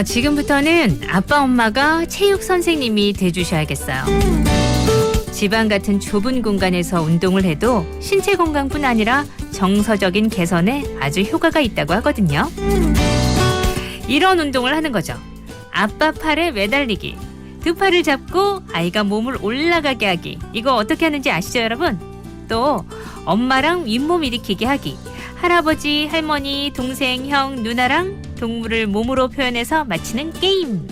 지금부터는 아빠 엄마가 체육 선생님이 돼주셔야겠어요. 집안 같은 좁은 공간에서 운동을 해도 신체 건강뿐 아니라 정서적인 개선에 아주 효과가 있다고 하거든요. 이런 운동을 하는 거죠. 아빠 팔에 매달리기, 두 팔을 잡고 아이가 몸을 올라가게 하기. 이거 어떻게 하는지 아시죠, 여러분? 또 엄마랑 윗몸 일으키기 하기, 할아버지, 할머니, 동생, 형, 누나랑 동물을 몸으로 표현해서 마치는 게임.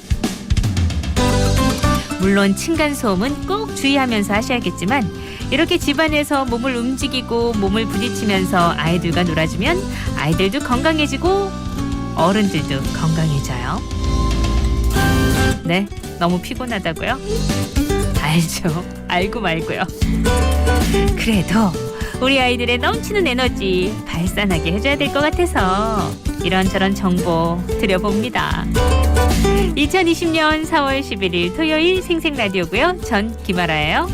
물론 층간소음은 꼭 주의하면서 하셔야겠지만 이렇게 집안에서 몸을 움직이고 몸을 부딪히면서 아이들과 놀아주면 아이들도 건강해지고 어른들도 건강해져요. 네, 너무 피곤하다고요? 알죠. 알고 말고요. 그래도 우리 아이들의 넘치는 에너지 발산하게 해줘야 될 것 같아서 이런저런 정보 드려봅니다. 2020년 4월 11일 토요일 생생라디오고요. 전 김아라예요.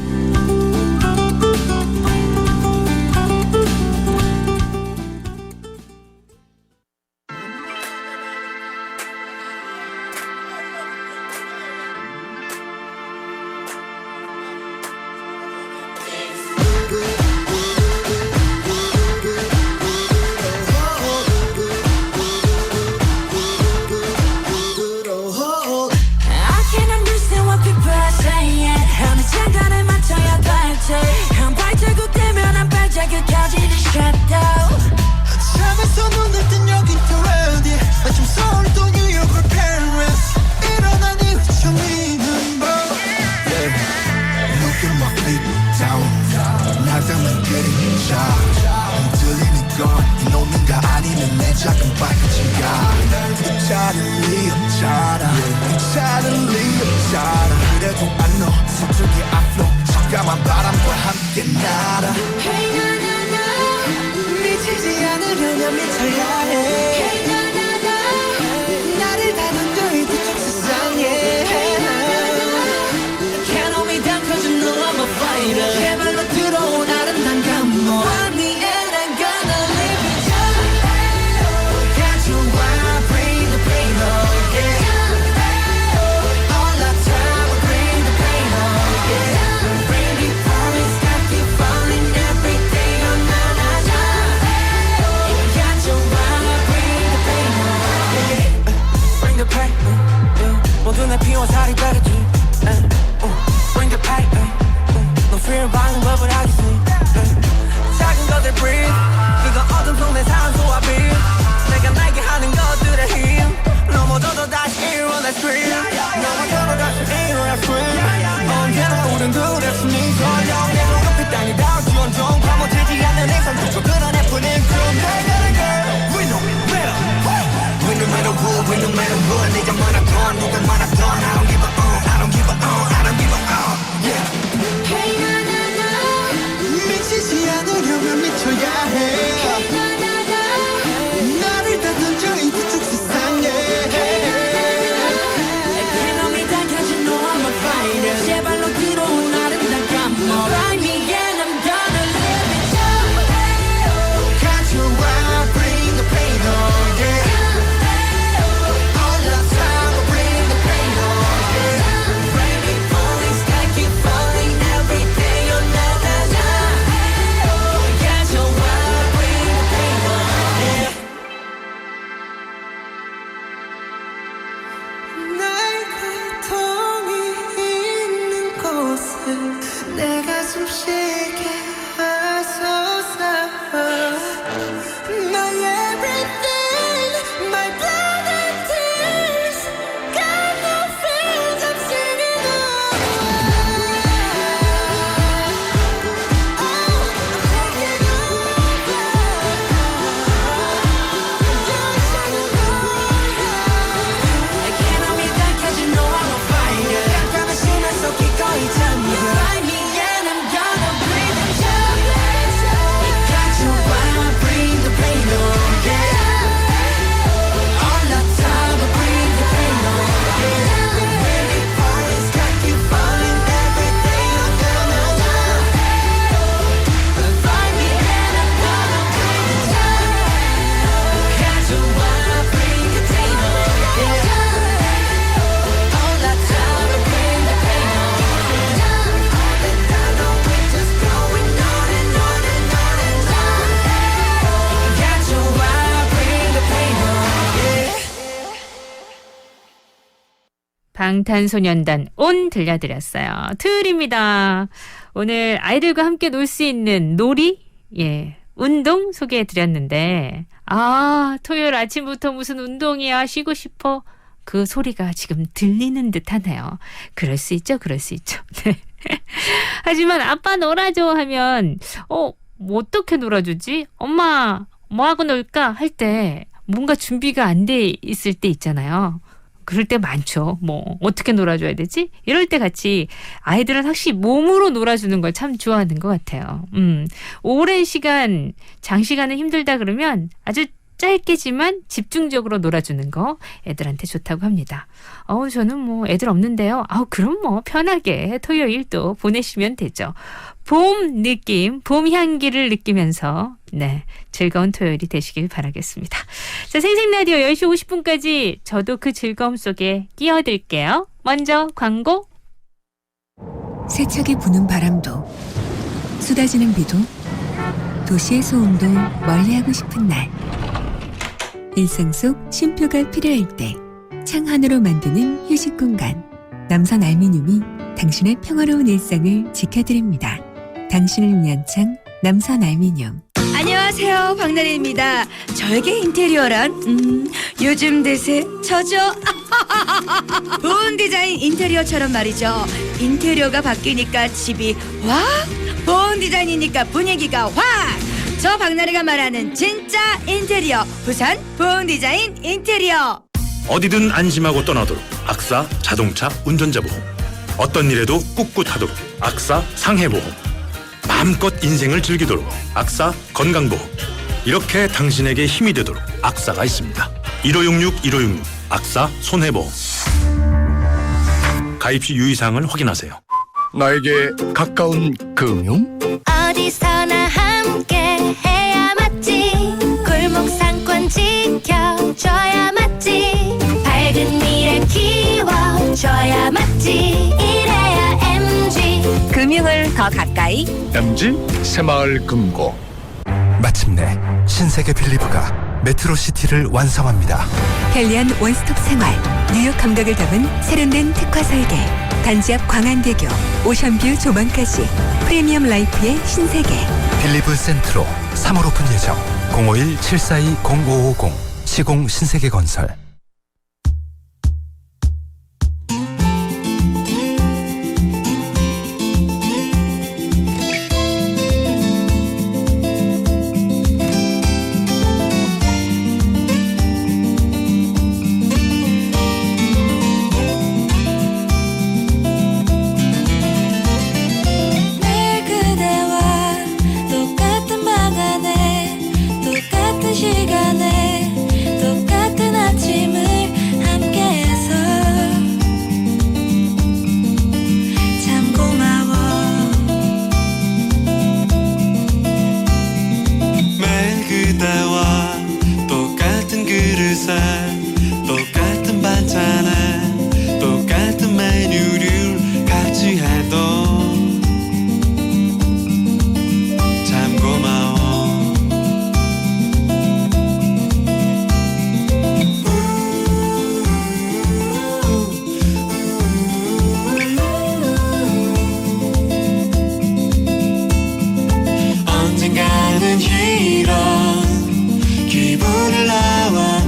잠에서 눈을 뜬 여긴 또 어디 마침 서울 또 뉴욕 or Paris 일어난 이후 처음이는 뭐 Look at my feet down 나가면 그림자 흔들리는 건 이놈인가 아니면 내 작은 발끝인가 그 차를 리었잖아 그 차를 리었잖아 그래도 안 넣어 서쪽의 앞로 잠깐만 바람과 함께 날아 Hey na na na 미치지 않으려면 미쳐야 해 Hey na na na 나를 다룬 뒤쪽 세상에 Can't hold me down cause you know I'm a fighter 제발로 들어온 아름다운 감동 Find me and I'm gonna live it up Got you why bring the pain on yeah All the time I bring the pain on yeah Bring it for me stop keep falling every day on my life Got you why 방탄소년단 온 들려드렸어요. 토요일입니다. 오늘 아이들과 함께 놀 수 있는 놀이, 운동 소개해드렸는데 토요일 아침부터 무슨 운동이야 쉬고 싶어 그 소리가 지금 들리는 듯하네요. 그럴 수 있죠. 네. 하지만 아빠 놀아줘 하면 뭐 어떻게 놀아주지? 엄마 뭐하고 놀까? 할 때 뭔가 준비가 안 돼 있을 때 있잖아요. 그럴 때 많죠. 뭐 어떻게 놀아줘야 되지? 이럴 때 같이 아이들은 확실히 몸으로 놀아주는 걸 참 좋아하는 것 같아요. 오랜 시간, 장시간은 힘들다 그러면 아주 짧게지만 집중적으로 놀아주는 거 애들한테 좋다고 합니다. 저는 뭐 애들 없는데요. 그럼 뭐 편하게 토요일 또 보내시면 되죠. 봄 느낌, 봄 향기를 느끼면서 즐거운 토요일이 되시길 바라겠습니다. 자, 생생라디오 10시 50분까지 저도 그 즐거움 속에 끼어들게요. 먼저 광고. 세차게 부는 바람도 쏟아지는 비도 도시의 소음도 멀리하고 싶은 날 일상 속 쉼표가 필요할 때 창한으로 만드는 휴식 공간 남선 알미늄이 당신의 평화로운 일상을 지켜드립니다. 당신을 위한 창 남선 알미늄. 안녕하세요, 박나래입니다. 저에게 인테리어란 요즘 대세 저죠. 보온 디자인 인테리어처럼 말이죠. 인테리어가 바뀌니까 집이 확, 보온 디자인이니까 분위기가 확. 저 박나래가 말하는 진짜 인테리어, 부산 보온 디자인 인테리어. 어디든 안심하고 떠나도록 악사 자동차 운전자 보험, 어떤 일에도 꿋꿋하도록 악사 상해보험, 마음껏 인생을 즐기도록 악사 건강보험, 이렇게 당신에게 힘이 되도록 악사가 있습니다. 1566 악사 손해보험. 가입 시 유의사항을 확인하세요. 나에게 가까운 금융? 어디서나 함께 해야 맞지. 골목 상권 지켜줘야 맞지. 밝은 미래 키워줘야 맞지. 이래야 MG. 금융을 더 가까이. MG 새마을 금고. 마침내 신세계 빌리브가 메트로시티를 완성합니다. 편리한 원스톱 생활 뉴욕 감각을 담은 세련된 특화 설계 단지 앞 광안대교 오션뷰 조망까지 프리미엄 라이프의 신세계 빌리브 센트로 3월 오픈 예정. 051-742-0550 시공 신세계건설. 늘 그대와 똑같은 방 안에 똑같은 시간에 똑같은 아침을 함께해서 참 고마워. 매일 그대와 똑같은 그릇에 똑같은 반찬에 똑같은 메뉴를 같이 해도 참 고마워. 언젠가는 이런 기분을 나와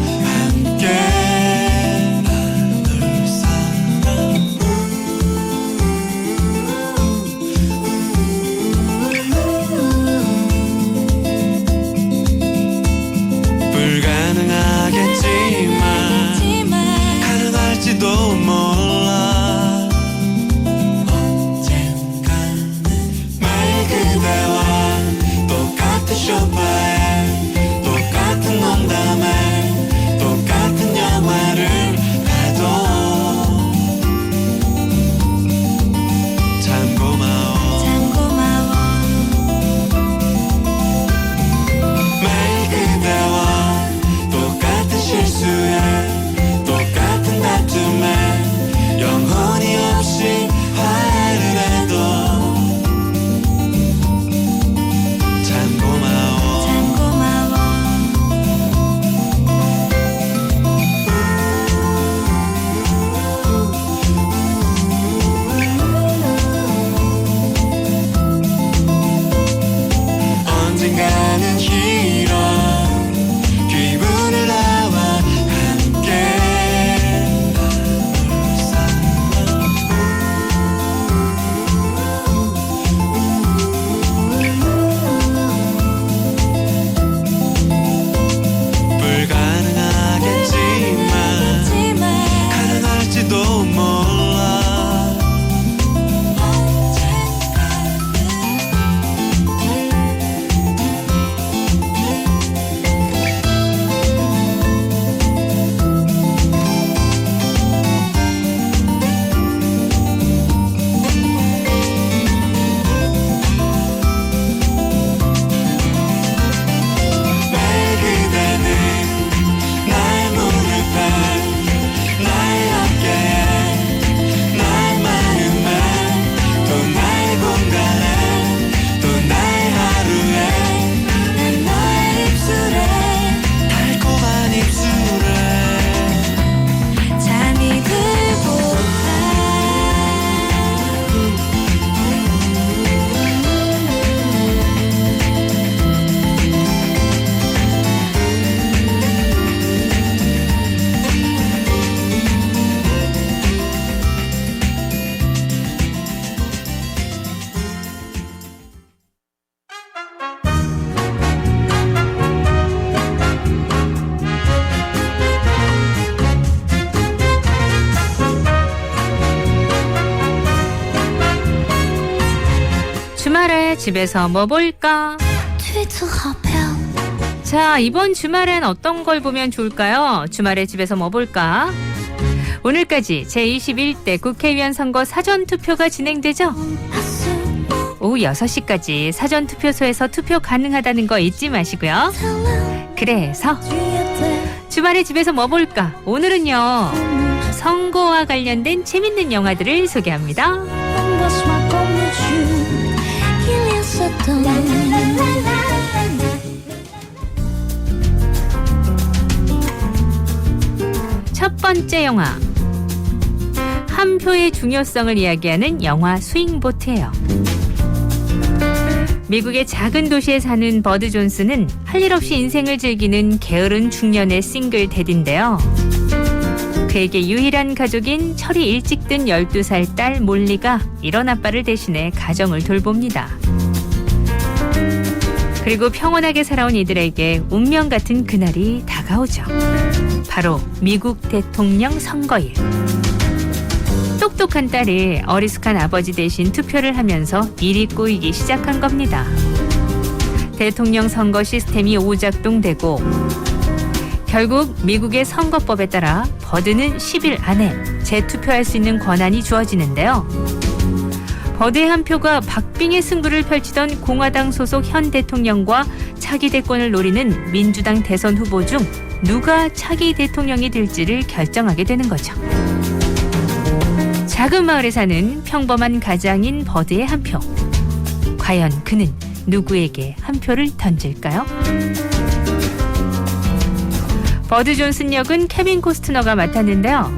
집에서 뭐 볼까? Tu te rappelles? 자, 이번 주말엔 어떤 걸 보면 좋을까요? 주말에 집에서 뭐 볼까? 오늘까지 제21대 국회의원 선거 사전투표가 진행되죠? 오후 6시까지 사전투표소에서 투표 가능하다는 거 잊지 마시고요. 그래서 주말에 집에서 뭐 볼까? 오늘은요, 선거와 관련된 재밌는 영화들을 소개합니다. Embrasse-moi comme tu qu'il y a 7 ans. 첫 번째 영화, 한 표의 중요성을 이야기하는 영화 스윙보트예요. 미국의 작은 도시에 사는 버드 존스는 할 일 없이 인생을 즐기는 게으른 중년의 싱글 대디인데요. 그에게 유일한 가족인 철이 일찍 든 12살 딸 몰리가 이런 아빠를 대신해 가정을 돌봅니다. 그리고 평온하게 살아온 이들에게 운명 같은 그날이 다가오죠. 바로 미국 대통령 선거일. 똑똑한 딸이 어리숙한 아버지 대신 투표를 하면서 일이 꼬이기 시작한 겁니다. 대통령 선거 시스템이 오작동되고 결국 미국의 선거법에 따라 버드는 10일 안에 재투표할 수 있는 권한이 주어지는데요. 버드의 한 표가 박빙의 승부를 펼치던 공화당 소속 현 대통령과 차기 대권을 노리는 민주당 대선 후보 중 누가 차기 대통령이 될지를 결정하게 되는 거죠. 작은 마을에 사는 평범한 가장인 버드의 한 표. 과연 그는 누구에게 한 표를 던질까요? 버드 존슨 역은 케빈 코스트너가 맡았는데요.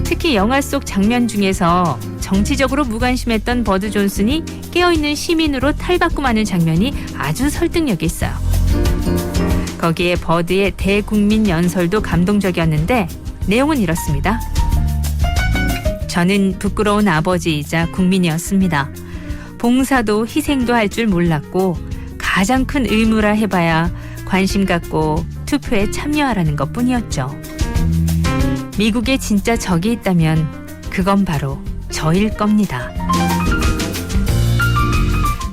특히 영화 속 장면 중에서 정치적으로 무관심했던 버드 존슨이 깨어있는 시민으로 탈바꿈하는 장면이 아주 설득력이 있어요. 거기에 버드의 대국민 연설도 감동적이었는데 내용은 이렇습니다. 저는 부끄러운 아버지이자 국민이었습니다. 봉사도 희생도 할 줄 몰랐고 가장 큰 의무라 해봐야 관심 갖고 투표에 참여하라는 것뿐이었죠. 미국에 진짜 적이 있다면 그건 바로 저일 겁니다.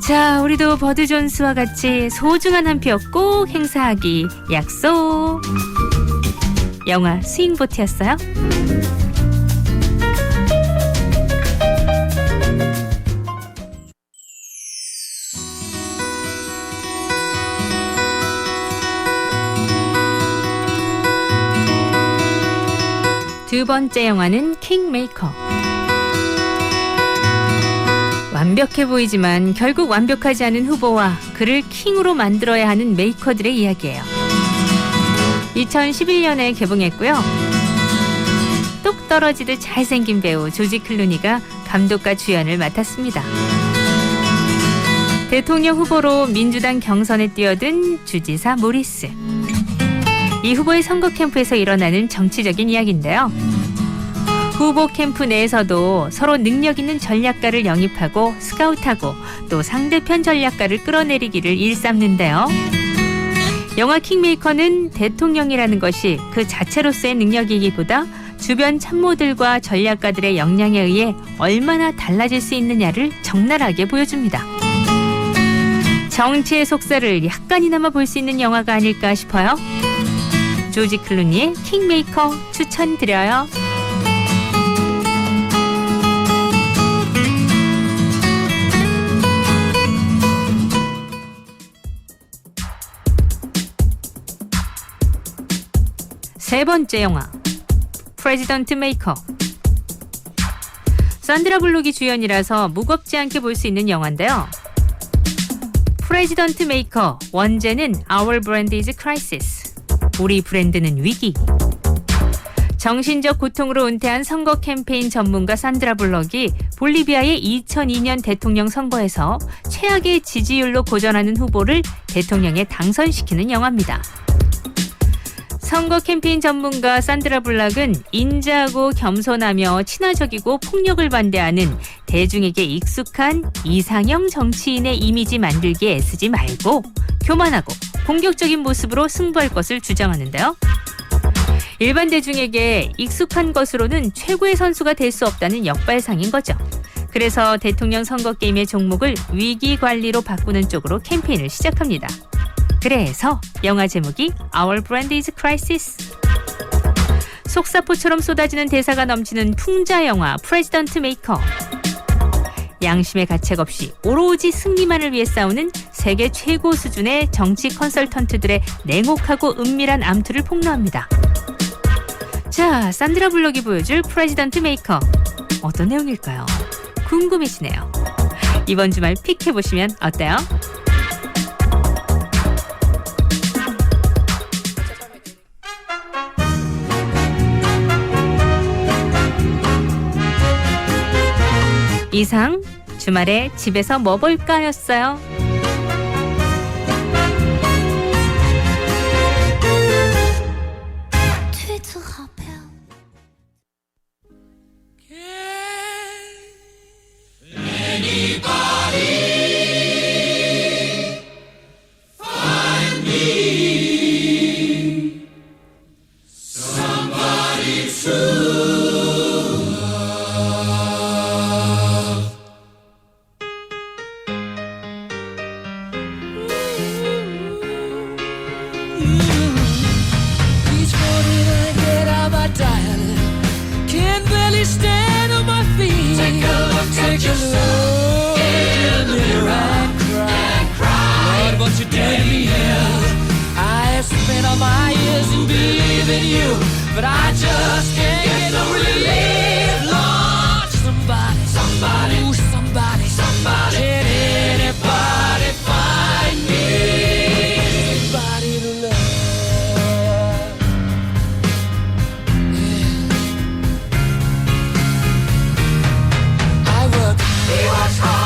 자, 우리도 버드 존스와 같이 소중한 한 표 꼭 행사하기 약속. 영화 스윙보트였어요. 두 번째 영화는 킹메이커. 완벽해 보이지만 결국 완벽하지 않은 후보와 그를 킹으로 만들어야 하는 메이커들의 이야기예요. 2011년에 개봉했고요. 똑 떨어지듯 잘생긴 배우 조지 클루니가 감독과 주연을 맡았습니다. 대통령 후보로 민주당 경선에 뛰어든 주지사 모리스. 이 후보의 선거 캠프에서 일어나는 정치적인 이야기인데요. 후보 캠프 내에서도 서로 능력 있는 전략가를 영입하고 스카우트하고 또 상대편 전략가를 끌어내리기를 일삼는데요. 영화 킹메이커는 대통령이라는 것이 그 자체로서의 능력이기보다 주변 참모들과 전략가들의 역량에 의해 얼마나 달라질 수 있느냐를 적나라하게 보여줍니다. 정치의 속살을 약간이나마 볼 수 있는 영화가 아닐까 싶어요. 조지 클루니의 킹메이커 추천드려요. 세 번째 영화, 프레지던트 메이커. 산드라 블록이 주연이라서 무겁지 않게 볼 수 있는 영화인데요. 프레지던트 메이커, 원제는 Our brand is crisis. 우리 브랜드는 위기. 정신적 고통으로 은퇴한 선거 캠페인 전문가 산드라 블록이 볼리비아의 2002년 대통령 선거에서 최악의 지지율로 고전하는 후보를 대통령에 당선시키는 영화입니다. 선거 캠페인 전문가 산드라 블록은 인자하고 겸손하며 친화적이고 폭력을 반대하는 대중에게 익숙한 이상형 정치인의 이미지 만들기에 애쓰지 말고 교만하고 공격적인 모습으로 승부할 것을 주장하는데요. 일반 대중에게 익숙한 것으로는 최고의 선수가 될 수 없다는 역발상인 거죠. 그래서 대통령 선거 게임의 종목을 위기 관리로 바꾸는 쪽으로 캠페인을 시작합니다. 그래서 영화 제목이 Our Brand is Crisis. 속사포처럼 쏟아지는 대사가 넘치는 풍자 영화 프레지던트 메이커. 양심의 가책 없이 오로지 승리만을 위해 싸우는 세계 최고 수준의 정치 컨설턴트들의 냉혹하고 은밀한 암투를 폭로합니다. 자, 산드라 블록이 보여줄 프레지던트 메이커. 어떤 내용일까요? 궁금해지네요. 이번 주말 픽해보시면 어때요? 이상 주말에 집에서 뭐 볼까였어요. Tu te rappelles? Each morning I get out my diary, can barely stand on my feet. Take a look at yourself in the mirror and cry. Lord, what you did to me. I have spent all my years in believing you, but I just can't get no relief. Lord, somebody, ooh, somebody, can anybody find me? Somebody to love.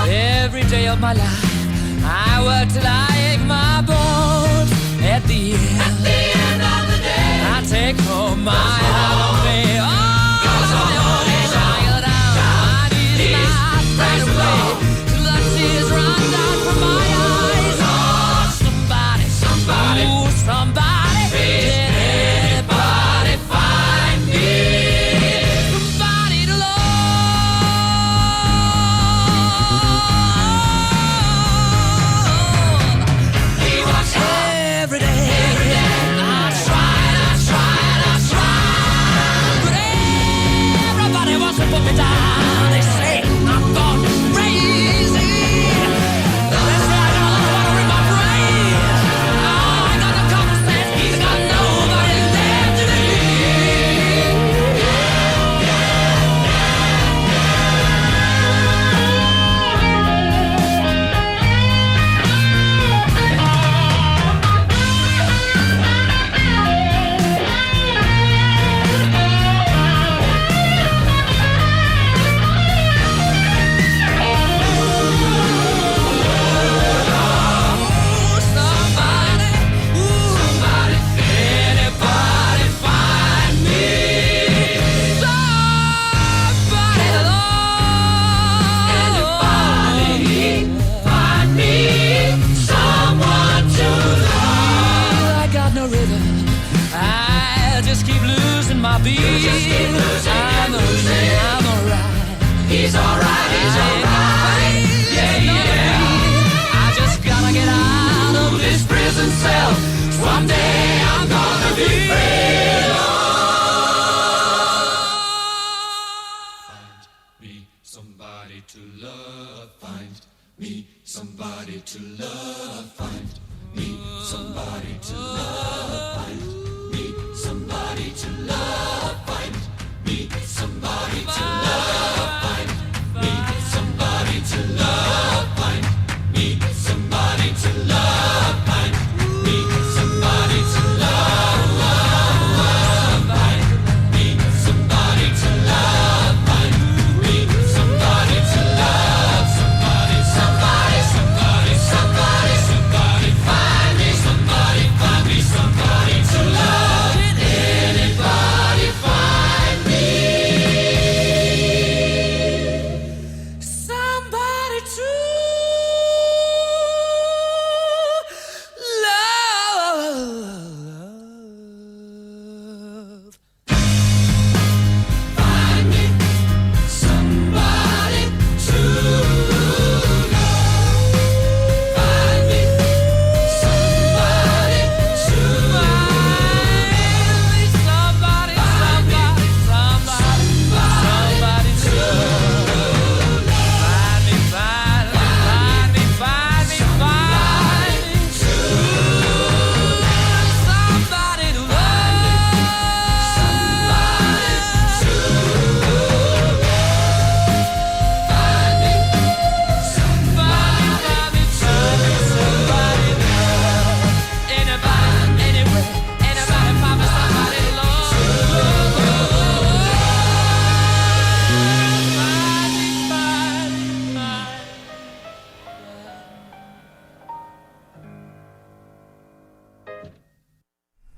Every day of my life, I work till I ache my bones. At the end of the day, I take home my holiday. Oh, child, my knees not right away till the tears run down from my eyes. Oh, somebody, ooh, somebody, can anybody find me? Somebody to love. Every day, I try, but everybody wants to put me down. They say I'm gone crazy. They say I got a lot of water in my brain. Oh, I got no common sense, I got nobody left to believe. Somebody, anybody find me? Somebody to love. Anybody find me? Someone to love. I got no rhythm. I just keep losing my beat. I'm alright. He's alright. Yeah. I just gotta get out of this prison cell. Someday I'm gonna be free. Find me somebody to love. Find me somebody to love. Find me somebody to love. Find me somebody to love. Find me somebody to love. Find me somebody to love. Find me somebody to love. Find me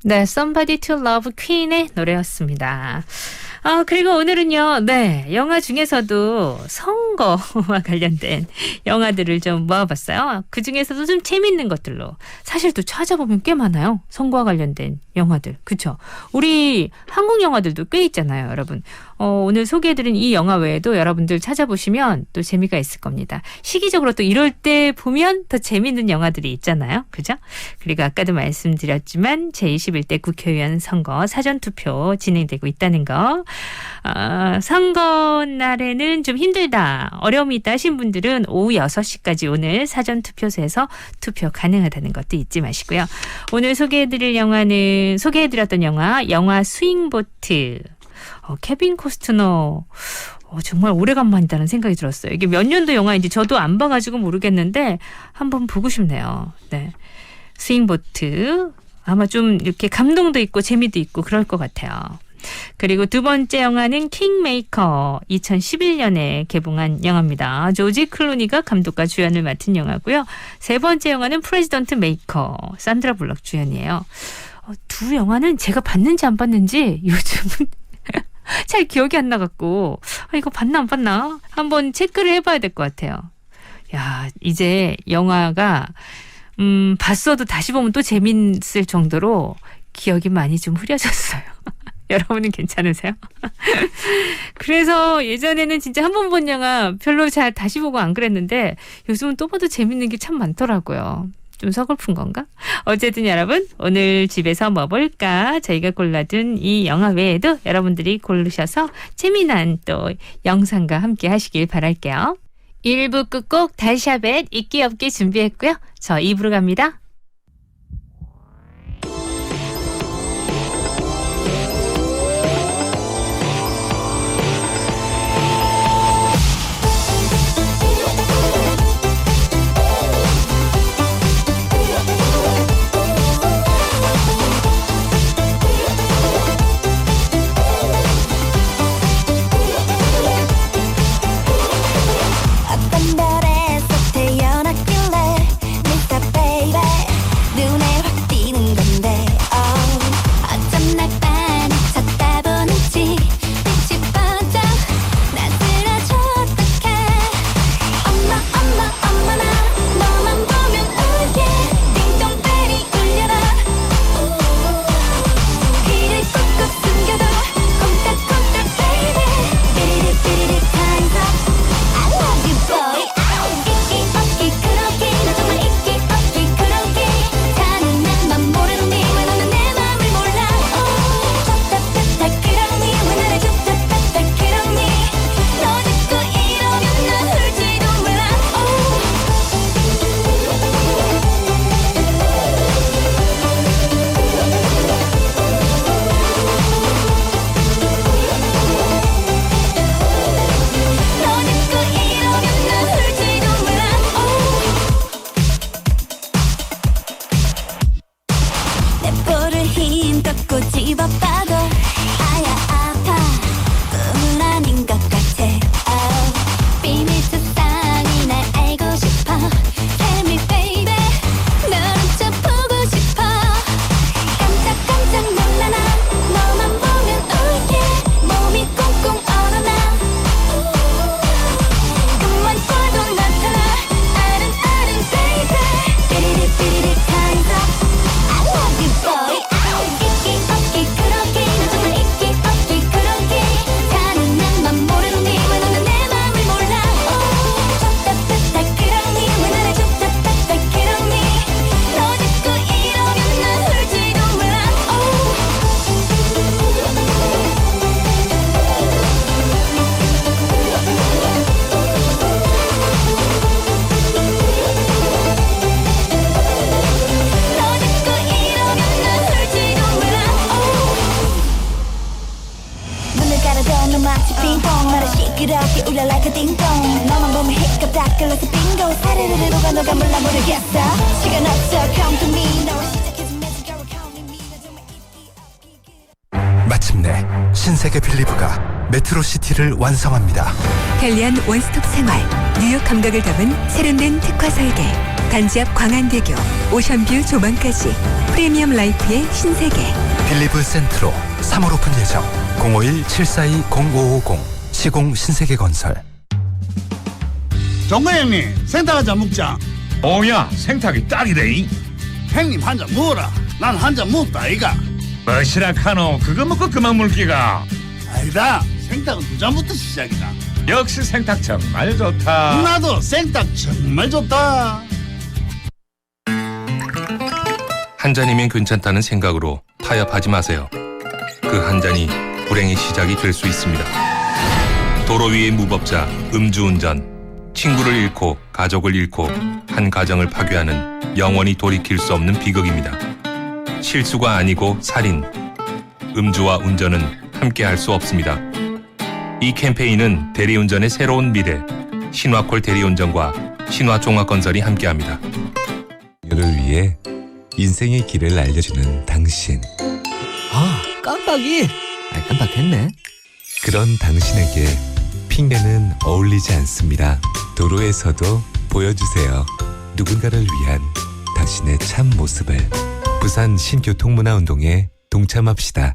네, Somebody to Love 퀸의 노래였습니다. 그리고 오늘은요, 네, 영화 중에서도 선거와 관련된 영화들을 좀 모아봤어요. 그 중에서도 좀 재밌는 것들로. 사실 또 찾아보면 꽤 많아요. 선거와 관련된 영화들. 그쵸? 우리 한국 영화들도 꽤 있잖아요, 여러분. 오늘 소개해드린 이 영화 외에도 여러분들 찾아보시면 또 재미가 있을 겁니다. 시기적으로 또 이럴 때 보면 더 재밌는 영화들이 있잖아요. 그죠? 그리고 아까도 말씀드렸지만 제21대 국회의원 선거 사전투표 진행되고 있다는 거. 선거 날에는 좀 힘들다, 어려움이 있다 하신 분들은 오후 6시까지 오늘 사전투표소에서 투표 가능하다는 것도 잊지 마시고요. 오늘 소개해드렸던 영화 스윙보트. 케빈 코스트너 정말 오래간만이다는 생각이 들었어요. 이게 몇 년도 영화인지 저도 안 봐가지고 모르겠는데 한번 보고 싶네요. 네, 스윙보트 아마 좀 이렇게 감동도 있고 재미도 있고 그럴 것 같아요. 그리고 두 번째 영화는 킹메이커 2011년에 개봉한 영화입니다. 조지 클루니가 감독과 주연을 맡은 영화고요. 세 번째 영화는 프레지던트 메이커 산드라 블럭 주연이에요. 두 영화는 제가 봤는지 안 봤는지 요즘은 잘 기억이 안 나갖고 이거 봤나 안 봤나 한번 체크를 해봐야 될 것 같아요. 야, 이제 영화가 봤어도 다시 보면 또 재밌을 정도로 기억이 많이 좀 흐려졌어요. 여러분은 괜찮으세요? 그래서 예전에는 진짜 한 번 본 영화 별로 잘 다시 보고 안 그랬는데 요즘은 또 봐도 재밌는 게 참 많더라고요. 좀 서글픈 건가? 어쨌든 여러분, 오늘 집에서 뭐 볼까? 저희가 골라둔 이 영화 외에도 여러분들이 고르셔서 재미난 또 영상과 함께 하시길 바랄게요. 1부 끝곡 달샤벳 있기 없기 준비했고요. 저 2부로 갑니다. 어떤 별에서 태어났길래 Mr. Baby 눈에 확 띄는 건데 어쩜 날 반짝다 보는지 빛이 반짝 난 쓰러져 어떡해 엄마나 너만 보면 울게 띵동벨이 울려라 귀를 꾹꾹 숨겨도 콩닥콩닥 baby 삐리릭 time's up I love you boy 있기 없기 그러기 나 정말 있기 없기 그러기 다는 나만 모르니 왜 너는 내 맘을 몰라 답답답답 그러니 왜 나를 답답답답 그러니 너 듣고 이러면 난 울지도 몰라 너 듣고 이러면 난 울지도 몰라 내 볼을 힘껏 꼬집어봐도 아야 아파 꿈은 아닌 것 같아 비밀 세상이 날 알고 싶어 Tell me baby 너를 좀 보고 싶어 깜짝깜짝 놀라 나 너만 보면 울게 몸이 꽁꽁 얼어나 꿈만 꿔도 나타나 아른 baby 삐리릭 time's up I love you boy 있기 없기 그러기 나 정말 있기 없기 그러기 다는 나만 모르니 왜 너는 내 맘을 몰라 답답답답 그러니 왜 나를 답답답답 그러니 너 듣고 이러면 난 울지도 몰라 너 듣고 이러면 난 울지도 몰라 눈을 가려도 너 마치 빙봉 나를 시끄럽게 울려 like a 띵동 너만 보면 힐끗 끌려서 빙고 사르르르 녹아 몰라 모르겠어 시간 없어 come to me 너와 시작해준 magic hour count me 나 정말 있기 없기 마침내 신세계 빌리브가 메트로시티를 완성합니다. 편리한 원스톱 생활, 뉴욕 감각을 담은 세련된 특화 설계. 단지 앞 광안대교, 오션뷰 조망까지 프리미엄 라이프의 신세계. 빌리브 센트로 3월 오픈 예정. 051-742-0550 시공 신세계건설. 정관 형님, 생닭 한잔 먹자. 오야 생탁이 딱이래. 형님 한 잔 먹어라. 난 한 잔 먹었다 아이가. 뭐시라 카노 그거 먹고 그만 물기가. 아니다, 생닭은 두 잔부터 시작이다. 역시 생탁 정말 좋다. 나도 생닭 정말 좋다. 한 잔이면 괜찮다는 생각으로 타협하지 마세요. 그 한 잔이 불행의 시작이 될 수 있습니다. 도로 위의 무법자, 음주운전, 친구를 잃고 가족을 잃고 한 가정을 파괴하는 영원히 돌이킬 수 없는 비극입니다. 실수가 아니고 살인, 음주와 운전은 함께할 수 없습니다. 이 캠페인은 대리운전의 새로운 미래, 신화콜 대리운전과 신화종합건설이 함께합니다. 를 위해 인생의 길을 알려주는 당신. 아, 깜빡이. 깜빡했네. 그런 당신에게 핑계는 어울리지 않습니다. 도로에서도 보여주세요. 누군가를 위한 당신의 참 모습을. 부산 신교통문화운동에 동참합시다.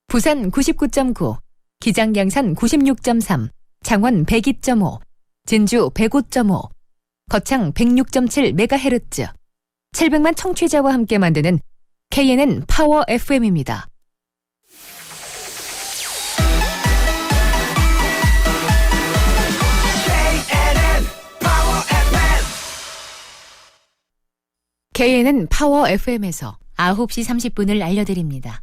부산 99.9, 기장양산 96.3, 창원 102.5, 진주 105.5, 거창 106.7MHz. 700만 청취자와 함께 만드는 KNN 파워 FM입니다. KNN 파워 FM에서 9시 30분을 알려드립니다.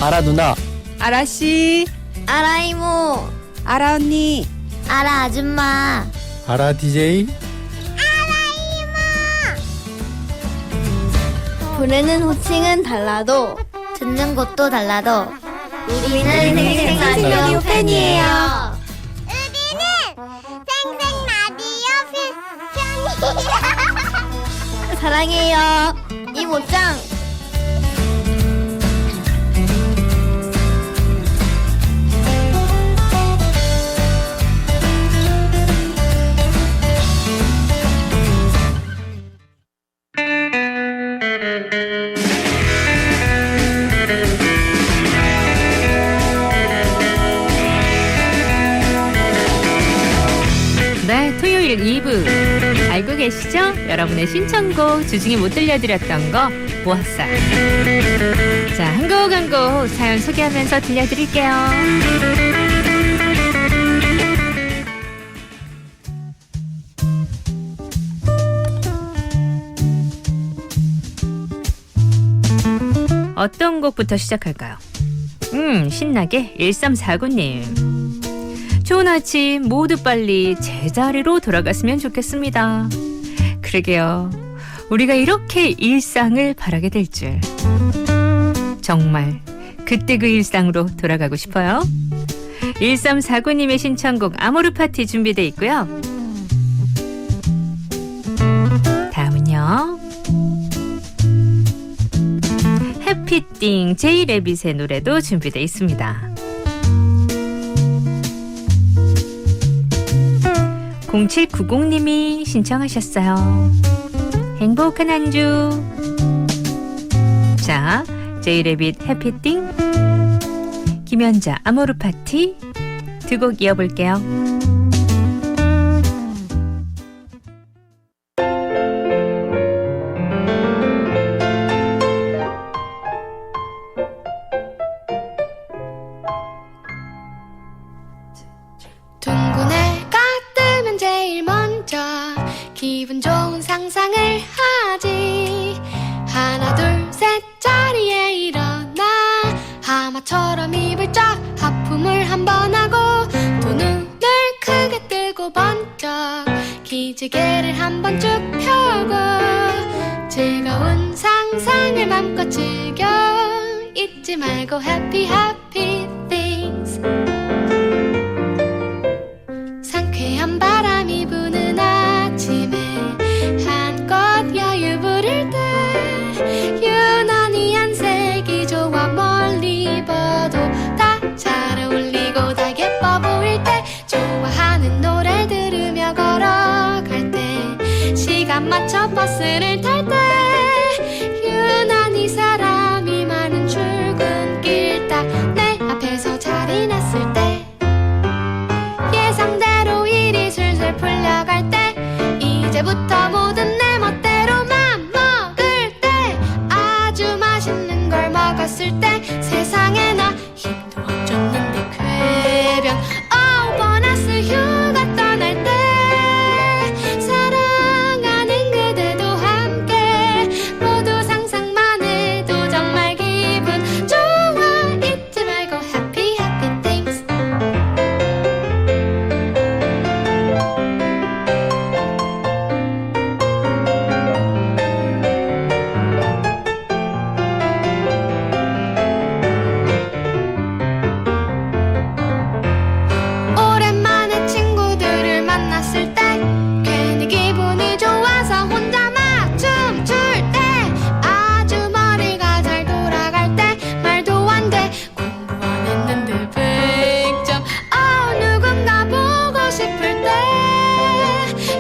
아라 누나. 아라씨, 알아 이모, 아라 언니. 알아 아줌마. 아라 DJ. 부르는 호칭은 달라도 듣는 곳도 달라도 우리는 생생 라디오 팬이에요. 우리는 생생 라디오 팬이에요. 사랑해요, 이모짱. 네, 토요일 2부 알고 계시죠? 여러분의 신청곡 주중에 못 들려드렸던 거 모았어요. 자, 한 곡 한 곡 사연 소개하면서 들려드릴게요. 어떤 곡부터 시작할까요? 신나게 1349님. 좋은 아침, 모두 빨리 제자리로 돌아갔으면 좋겠습니다. 그러게요. 우리가 이렇게 일상을 바라게 될 줄. 정말 그때 그 일상으로 돌아가고 싶어요. 1349님의 신청곡 아모르 파티 준비되어 있고요. 다음은요. 해피띵 제이레빗의 노래도 준비되어 있습니다. 0790님이 신청하셨어요. 행복한 한 주. 자, 제이레빗 해피띵, 김연자 아모르 파티 두 곡 이어볼게요. 둥근 해가 뜨면 제일 먼저 기분 좋은 상상을 하지. 하나 둘 셋 자리에 일어나 하마처럼 입을 쫙 하품을 한번 하고 두 눈을 크게 뜨고 번쩍 기지개를 한번 쭉 펴고 즐거운 상상을 맘껏 즐겨 잊지 말고 happy happy things. 상쾌한 바람이 부는 아침에 한껏 여유 부릴 때 유난히 안색이 좋아 멀리 봐도 버스를 탈 때 유난히 사람이 많은 출근길 딱 내 앞에서 자리 났을 때 예상대로 일이 술술 풀려갈 때 이제부터 모든 내 멋대로 맘 먹을 때 아주 맛있는 걸 먹었을 때 세상에 나 힘도 안 줬는데 쾌변 보너스 휴가 떠날 때 사랑하는 그대도 함께 모두 상상만 해도 정말 기분 좋아 잊지 말고 happy happy things 오랜만에 친구들을 만났을 때 괜히 기분이 좋아서 혼자 막 춤출 때 아주 머리가 잘 돌아갈 때 말도 안 돼 공부 안 했는데 100점 누군가 보고 싶을 때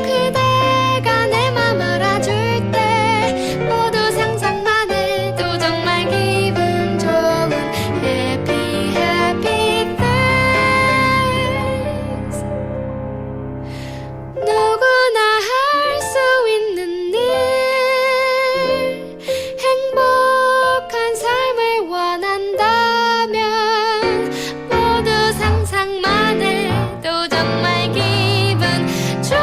그대가 내 맘 알아줄 때 모두 상상만 해도 정말 기분 좋은 happy happy things 누구나 할 수 있는 일 행복한 삶을 원한다면 모두 상상만 해도 정말 기분 좋아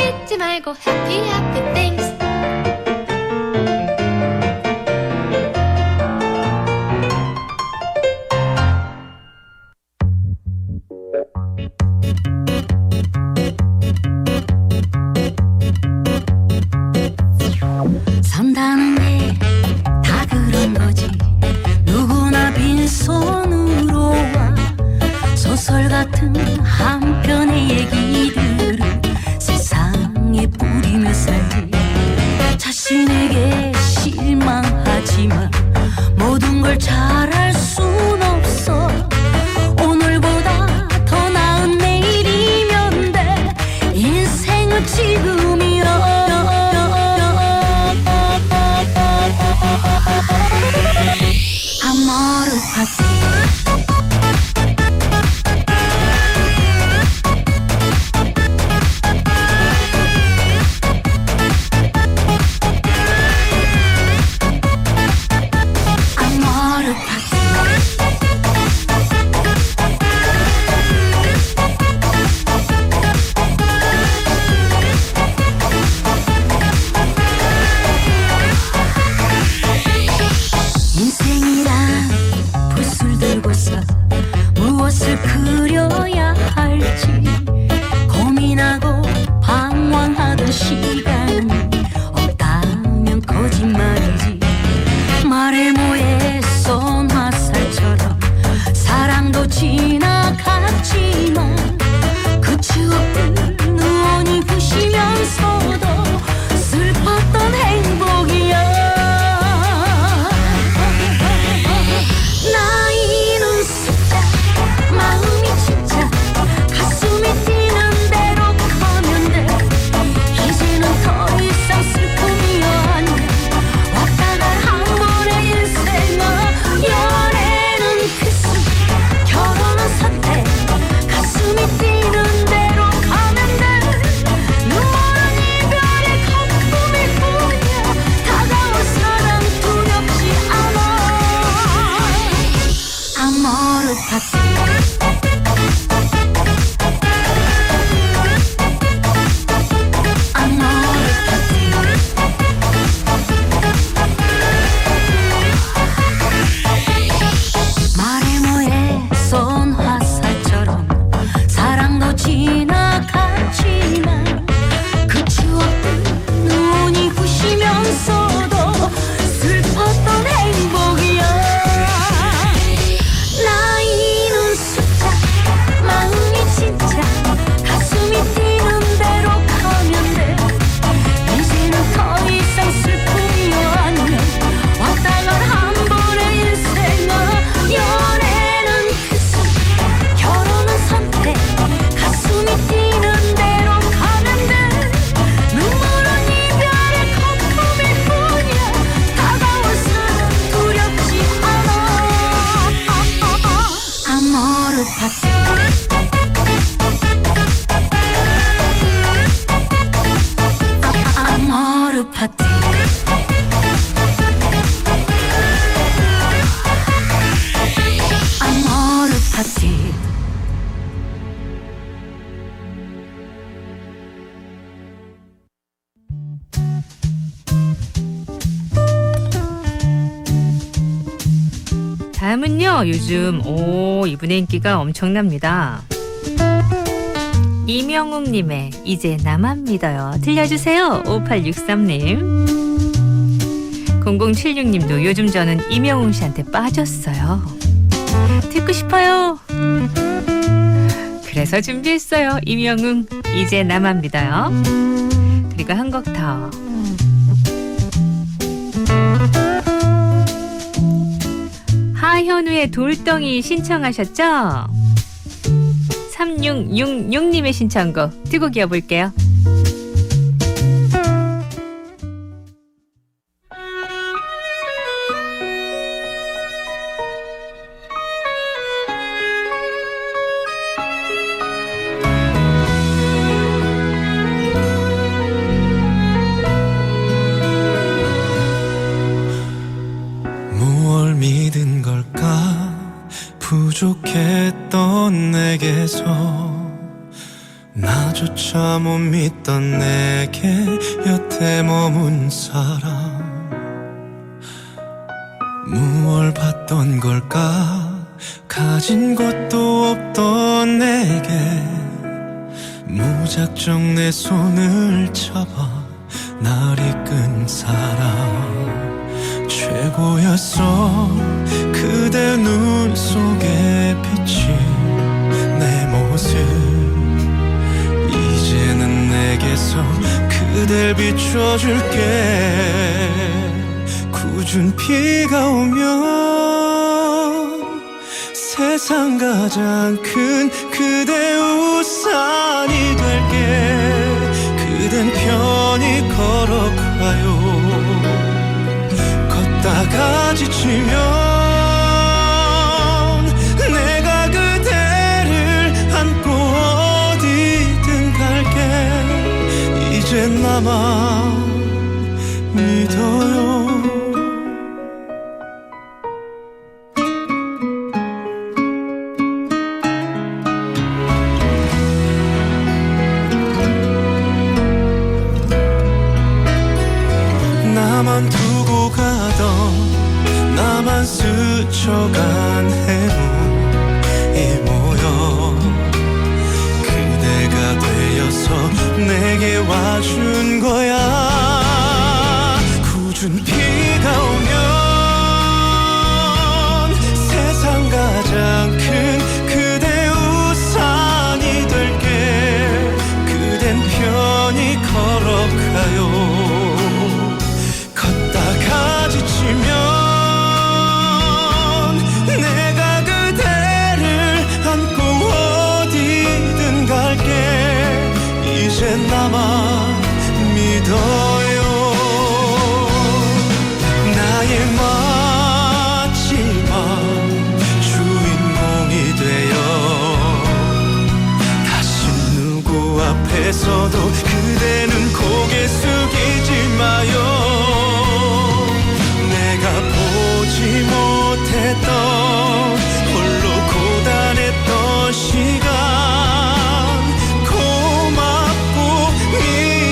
잊지 말고 happy happy things 산다는 게 다 그런 거지 누구나 빈손으로 와 소설 같은 한 편의 얘기들을 세상에 뿌리며 살지 자신에게 실망하지만 모든 걸 잘할 순 없어 오늘보다 더 나은 내일이면 돼 인생은 지금이야 Amor fácil Amor 인생이란 붓을 들고서 무엇을 그려야 할지 고민하고 방황하던 시간이 없다면 거짓말이지 말에 뭐에 쏜 화살처럼 사랑도 지나갔지만 그 추억들 누원이 부시면서도 슬펐던 행복이야 나이는 숫자 마음이 다음은요, 요즘 이분의 인기가 엄청납니다. 이명웅님의 이제 나만 믿어요. 들려주세요. 5863님. 0076님도 요즘 저는 이명웅 씨한테 빠졌어요. 듣고 싶어요. 그래서 준비했어요. 이명웅 이제 나만 믿어요. 그리고 한 곡 더. 하현우의 돌덩이 신청하셨죠? 3666님의 신청곡 두 곡 이어볼게요. 무얼 믿은 걸까 부족했던 내게서 나조차 못 믿던 내게 여태 머문 사람 무얼 봤던 걸까 가진 것도 없던 내게 무작정 내 손을 잡아 날 이끈 사람 최고였어 그대 눈 속에 비친 내 모습 이제는 내게서 그댈 비춰줄게 굳은 비가 오면 세상 가장 큰 그대 우산이 될게 그댄 편히 걸어가요 걷다가 지치면 내가 그대를 안고 어디든 갈게 이제 나만 믿어요 나만 두고 가던 나만 스쳐간 행운이 모여 그대가 되어서 내게 와준 거야 굳은 비가 오면 세상 가장 큰 그대 우산이 될게 그댄 편히 걸어가요 걷다가 지치면 내가 그대를 안고 어디든 갈게 이제 나만 믿어요 나의 마지막 주인공이 되어 다시 누구 앞에서도 그대는 고개 숙이지 마요 보지 못했던 홀로 고단했던 시간 고맙고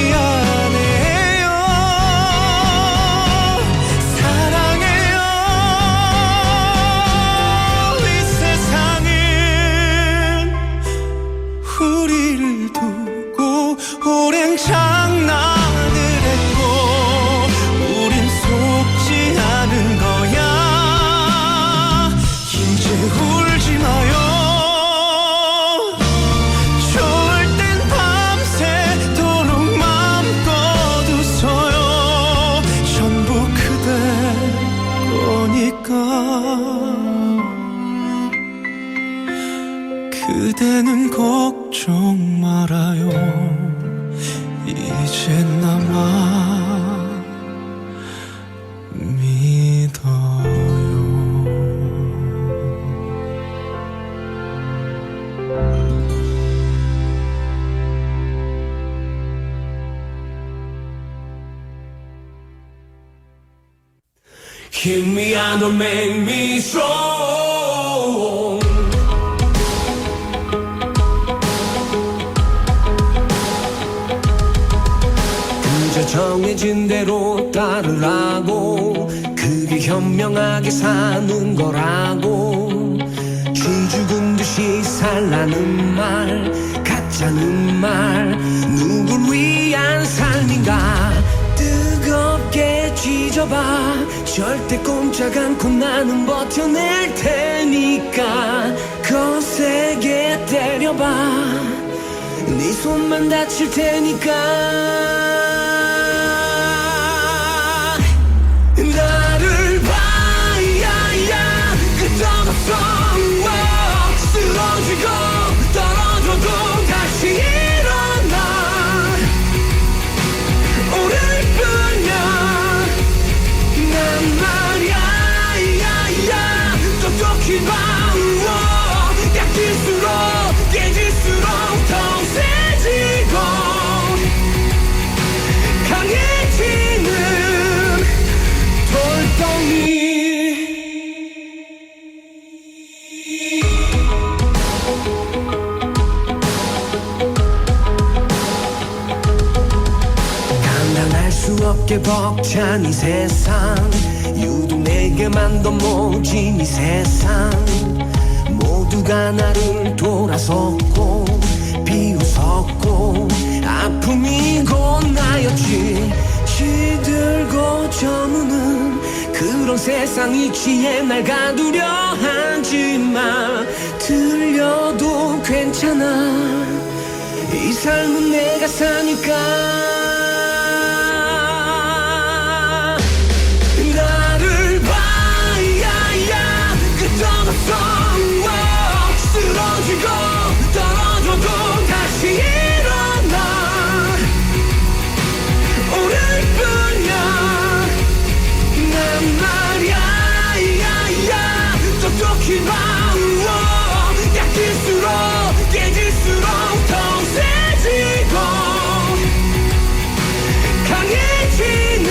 미안해요 사랑해요 이 세상은 우리를 두고 오랜 장난을 했고 우린 속지 않은 거야 이제 울지 마요 좋을 땐 밤새도록 맘껏 웃어요 전부 그대 거니까 그대는 걱정 말아요 이제 나만 믿어요. Hit me and don't make me strong. 그저 정해진 대로 따르라고 그게 현명하게 사는 거라고. 쥐 죽은 듯이 살라는 말, 가짜는 말, 누굴 위한 삶인가. 뜨겁게 쥐져봐, 절대 꼼짝 않고 나는 버텨낼 테니까. 거세게 때려봐, 네 손만 다칠 테니까. 나를 봐, 야야, 끝없어. 쓰러지고 떨어져도 다시 일어나. 오늘뿐이야. 난 말야, 야야, 똑똑히 봐. 약해질수록 깨질수록 더 세지고 강해지는 돌덩이. 감당할 수 없게 벅찬 이 세상, 유독 내게만 더 모진 이 세상. 모두가 나를 돌아섰고 비웃었고 아픔이 곧 나였지. 시들고 저무는 그런 세상 이치에 날 가두려 하지마. 들려도 괜찮아, 이 삶은 내가 사니까. 나를 봐, 야야, 끝없어. 쓰러지고 떨어져도 다시 일어나. 오늘뿐이야. 난 말야, 야야, 똑똑히 봐. 약해질수록 깨질수록 더 세지고 강해지는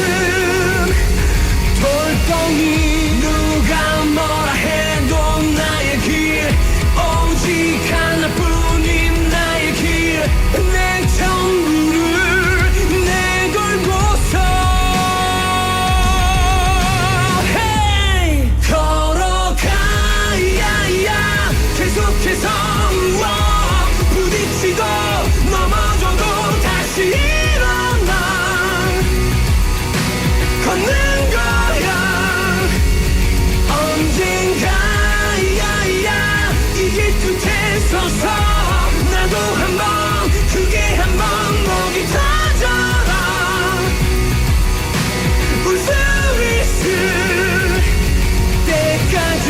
돌덩이. 누가 뭐라 해도 나의 길, 오직 하나뿐인 나의 길. 내 전부를 내걸고서 hey! 걸어가, 야야, 계속해서 부딪히고 넘어져도 다시 일어나. 걷는 거야 언젠가, 야야, 이 길 끝에 서서 나도 한번 크게 한번 목이 터져라. 울 수 있을 때까지.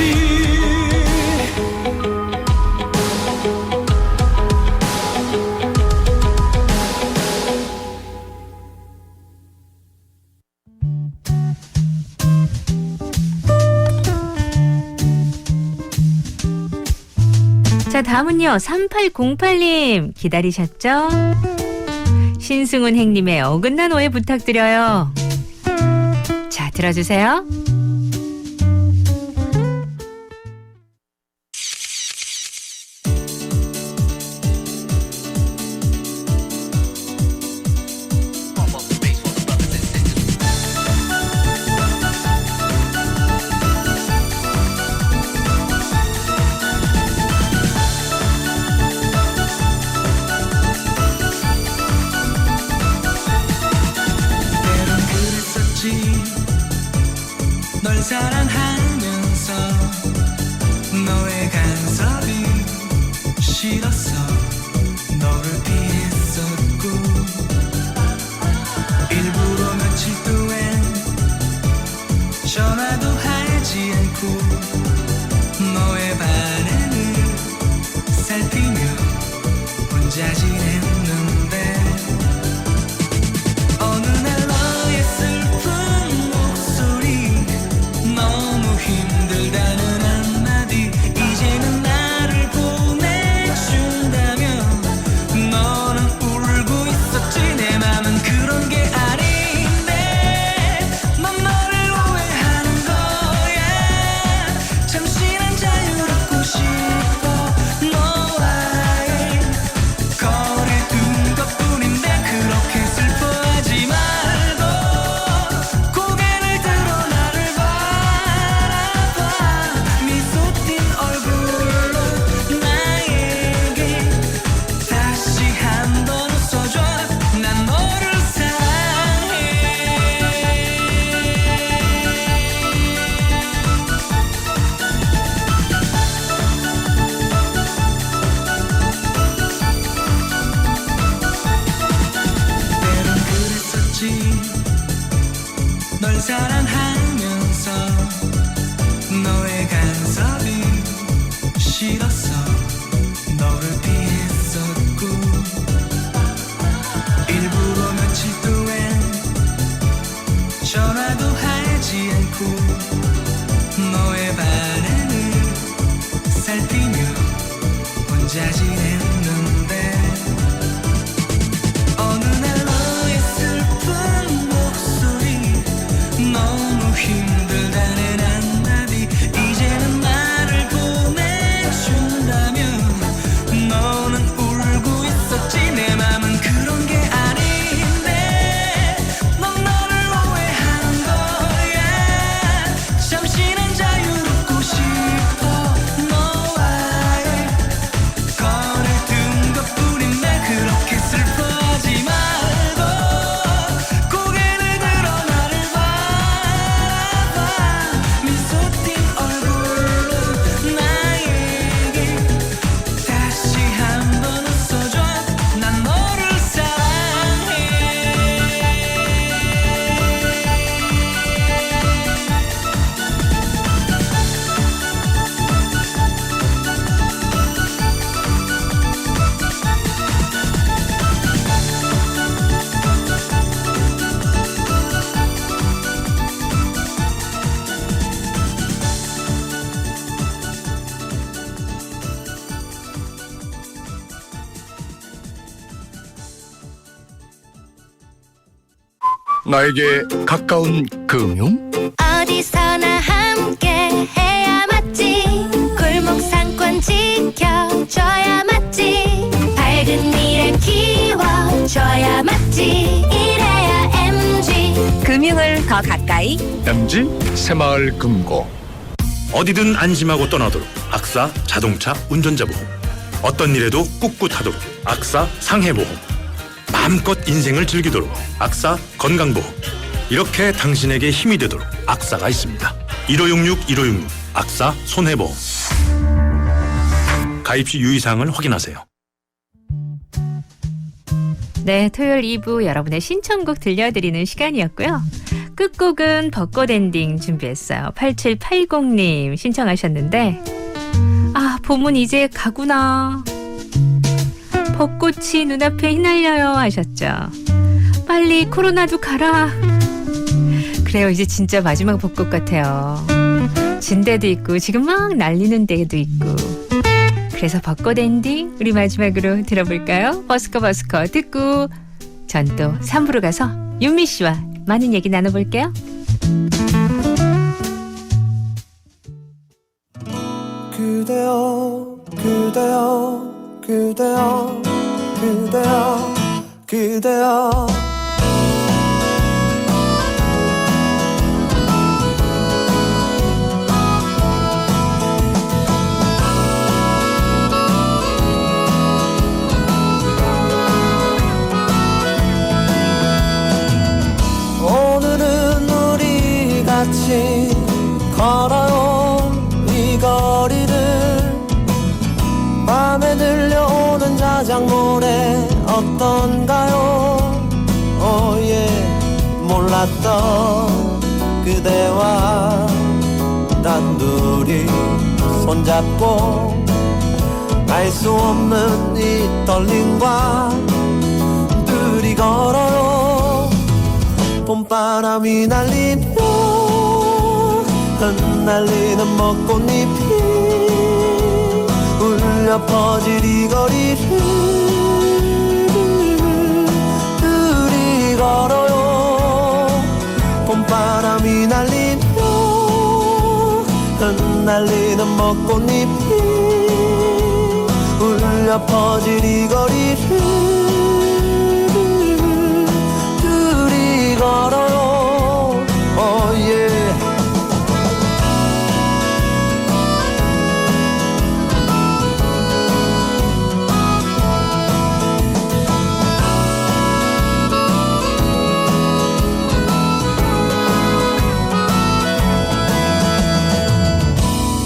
자, 다음은요. 3808님 기다리셨죠? 신승훈 행님의 어긋난 오해 부탁드려요. 자, 들어주세요. 널 사랑하면서 너의 간섭이 싫었어. 너를 피했었고 일부러 며칠 동안 전화도 하지 않고 너의 반응을 살피며 혼자 지냈는데 어느 날 너의 슬픈 목소리 너무 힘들다는 한마디 이제는 나를 보내준다며 너는 울고 있었지. 내 맘은 그런 게 아닌데 넌 너를 오해하는 거야. 잠시 난 자유롭고 싶어. 너와의 거리를 않고 너의 반응을 살피며 혼자 지냈는데 어느 날 너의 슬픈 목소리 너무 힘들다는 한마디 이제는 나를 보내준다면 너는 울고 있었지 내 맘은 그런 게 아닌데 넌 너를 오해하는 거야 잠시는 자유롭고 싶어 너와의 거를 둔 것뿐인데 그렇게 슬퍼하지 말고 고개를 들어 나를 바라봐 미소 띤 얼굴로 나에게 다시 한번 웃어줘 난 너를 사랑해 나에게 가까운 금융? 어디서나 함께 해야 맞지 골목 상권 지켜줘야 맞지 밝은 미래 키워줘야 맞지 이래야 MG 금융을 더 가까이 MG 새마을 금고. 어디든 안심하고 떠나도록 악사 자동차 운전자 보험. 어떤 일에도 꿋꿋하도록 악사 상해보험. 마음껏 인생을 즐기도록 악사 건강보험. 이렇게 당신에게 힘이 되도록 악사가 있습니다. 1566 악사 손해보험. 가입 시 유의사항을 확인하세요. 네, 토요일 2부 여러분의 신청곡 들려드리는 시간이었고요. 끝곡은 벚꽃 엔딩 준비했어요. 8780님 신청하셨는데 아, 봄은 이제 가구나. 벚꽃이 눈앞에 휘날려요 하셨죠. 빨리 코로나도 가라. 그래요, 이제 진짜 마지막 벚꽃 같아요. 진 데도 있고 지금 막 날리는 데도 있고. 그래서 벚꽃 엔딩 우리 마지막으로 들어볼까요? 버스커 듣고 전 또 3부로 가서 윤미 씨와 많은 얘기 나눠볼게요. 그대여 그대여 그대여 그대여 그대여 오늘은 우리 같이 걸어요 이 거리를 밤에 들려오는 자작 노래 어떤가요? 오예 몰랐던 그대와 단둘이 손잡고 알 수 없는 이 떨림과 둘이 걸어요 봄바람이 날리며 흩날리는 벚꽃잎이 울려 퍼질 이 거리를 둘이 걸어요 봄바람이 날리며 흩날리는 벚꽃잎이 울려 퍼질 이 거리를 둘이 걸어요 oh yeah.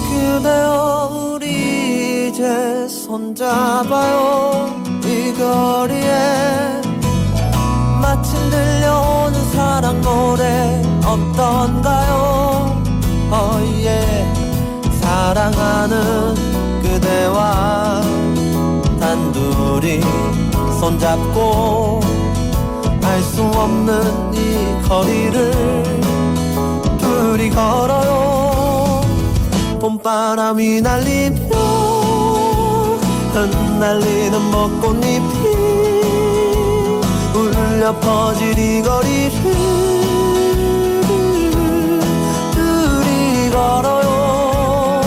그대여 우리 이제 손잡아요 이 거리에 마침 들려오는 사랑 노래 어떤가요 oh yeah. 사랑하는 그대와 단둘이 손잡고 알 수 없는 이 거리를 둘이 걸어요. 봄바람이 날리며 흩날리는 벚꽃잎이 울려 퍼질 이 거리를 둘이 걸어요.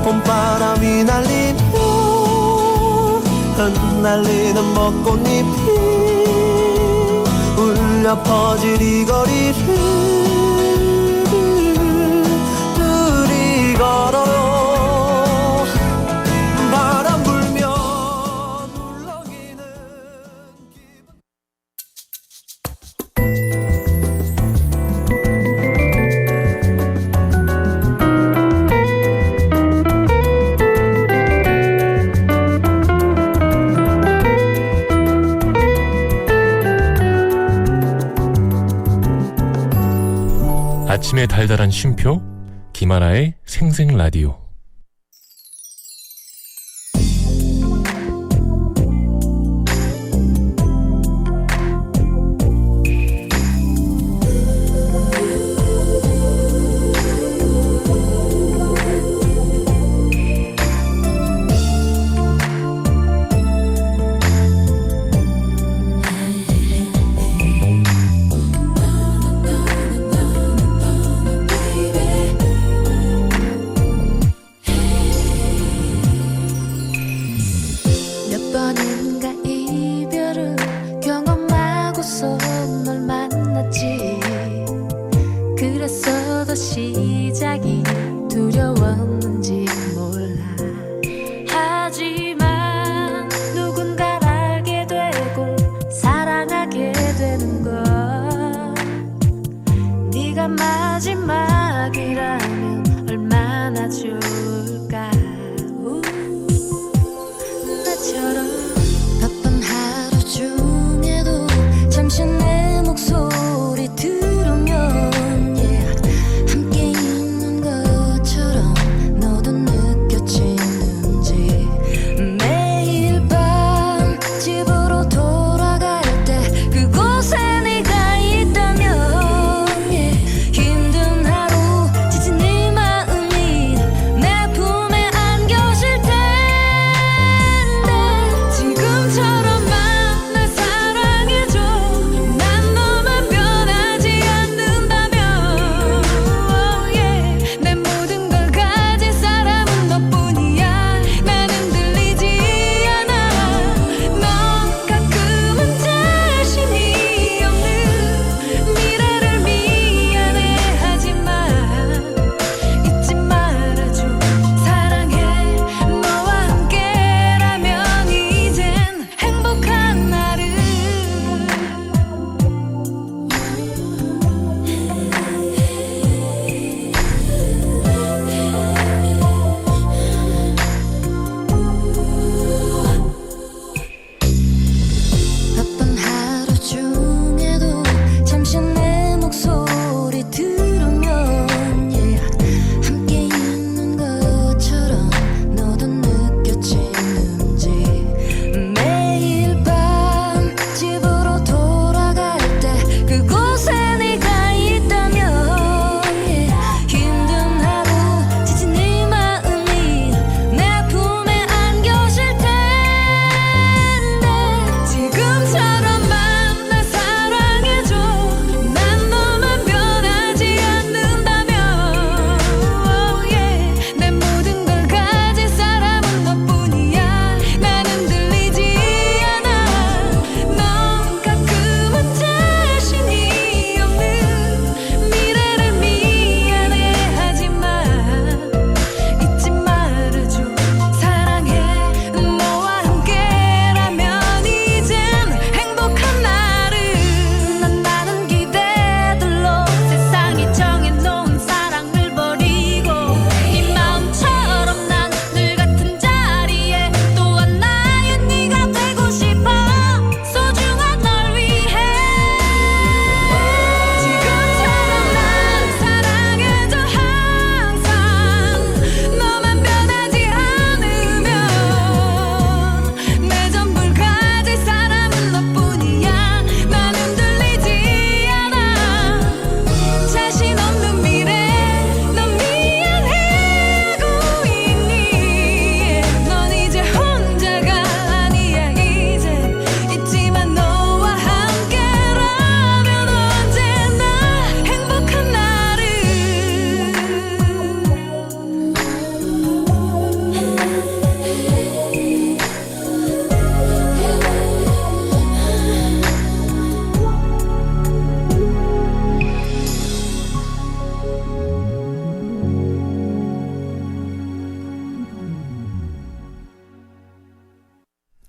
봄바람이 날리며 흩날리는 벚꽃잎이 울려 퍼질 이 거리를 둘이 걸어요. 바람 불면 울렁이는 기분. 아침의 달달한 쉼표 김하나의 생생라디오. 몇 번인가 이별을 경험하고서 널 만났지. 그랬어도 시작이 두려웠는지 몰라. 하지만 누군가를 알게 되고 사랑하게 되는 건 네가 마지막이라면 얼마나 좋을까. 나처럼 바쁜 하루 중에도 잠시 내 목소리 들으면 함께 있는 것처럼 너도 느껴지는지. 매일 밤 집으로 돌아갈 때 그곳에 네가 있다면 힘든 하루 지친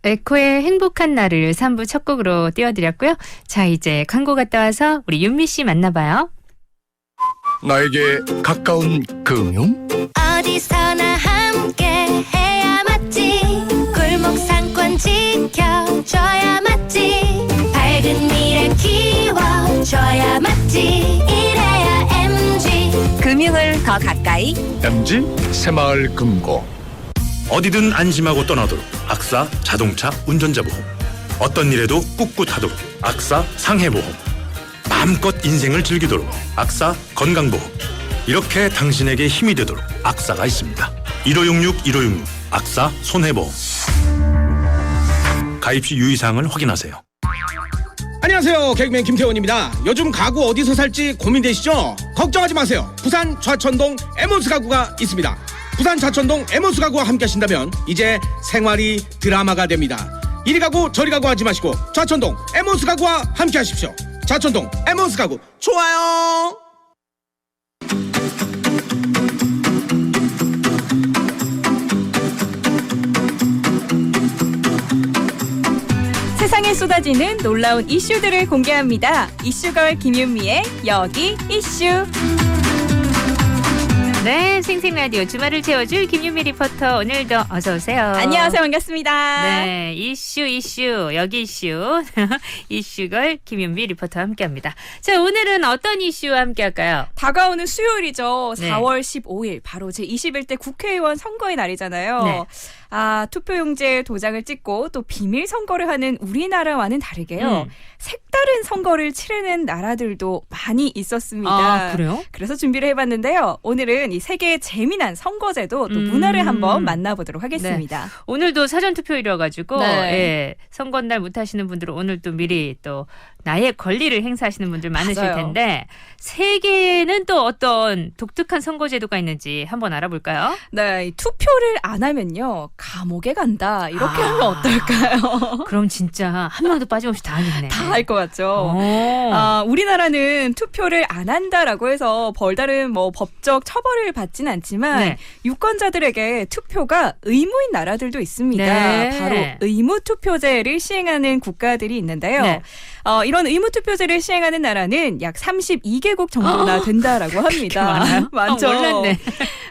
에코의 행복한 날을 3부 첫 곡으로 띄워드렸고요. 자, 이제 광고 갔다 와서 우리 윤미 씨 만나봐요. 나에게 가까운 금융? 어디서나 함께 해야 맞지. 골목 상권 지켜줘야 맞지. 밝은 미래 키워줘야 맞지. 이래야 MG. 금융을 더 가까이 MG 새마을 금고. 어디든 안심하고 떠나도록 악사 자동차 운전자 보험. 어떤 일에도 꿋꿋하도록 악사 상해보험. 마음껏 인생을 즐기도록 악사 건강보험. 이렇게 당신에게 힘이 되도록 악사가 있습니다. 1566 악사 손해보험. 가입 시 유의사항을 확인하세요. 안녕하세요, 개그맨 김태원입니다. 요즘 가구 어디서 살지 고민되시죠? 걱정하지 마세요. 부산 좌천동 에몬스 가구가 있습니다. 부산 좌천동 에몬스 가구와 함께 하신다면 이제 생활이 드라마가 됩니다. 이리 가고 저리 가고 하지 마시고 좌천동 에몬스 가구와 함께 하십시오. 좌천동 에몬스 가구 좋아요. 세상에 쏟아지는 놀라운 이슈들을 공개합니다. 이슈걸 김윤미의 여기 이슈. 네, 생생라디오 주말을 채워줄 김윤미 리포터 오늘도 어서 오세요. 안녕하세요. 반갑습니다. 네, 이슈 여기 이슈 이슈걸 김윤미 리포터와 함께합니다. 자, 오늘은 어떤 이슈와 함께할까요? 다가오는 수요일이죠. 네. 4월 15일 바로 제21대 국회의원 선거의 날이잖아요. 네. 투표용지에 도장을 찍고 또 비밀 선거를 하는 우리나라와는 다르게요. 색다른 선거를 치르는 나라들도 많이 있었습니다. 아, 그래요? 그래서 준비를 해봤는데요. 오늘은 이 세계의 재미난 선거제도 또 문화를 한번 만나보도록 하겠습니다. 네. 오늘도 사전투표일이어가지고 네. 예, 선거날 못하시는 분들은 오늘 또 미리 또 나의 권리를 행사하시는 분들 많으실 맞아요. 텐데 세계에는 또 어떤 독특한 선거제도가 있는지 한번 알아볼까요? 네, 이 투표를 안 하면요 감옥에 간다 이렇게 하면 어떨까요? 그럼 진짜 한 명도 빠짐없이 다 하겠네. 다 할 것 같죠. 우리나라는 투표를 안 한다라고 해서 별다른 뭐 법적 처벌을 받지는 않지만 네. 유권자들에게 투표가 의무인 나라들도 있습니다. 네. 바로 의무투표제를 시행하는 국가들이 있는데요. 네. 이런 의무투표제를 시행하는 나라는 약 32개국 정도나 된다라고 합니다. 많아요? 많죠. 몰랐네.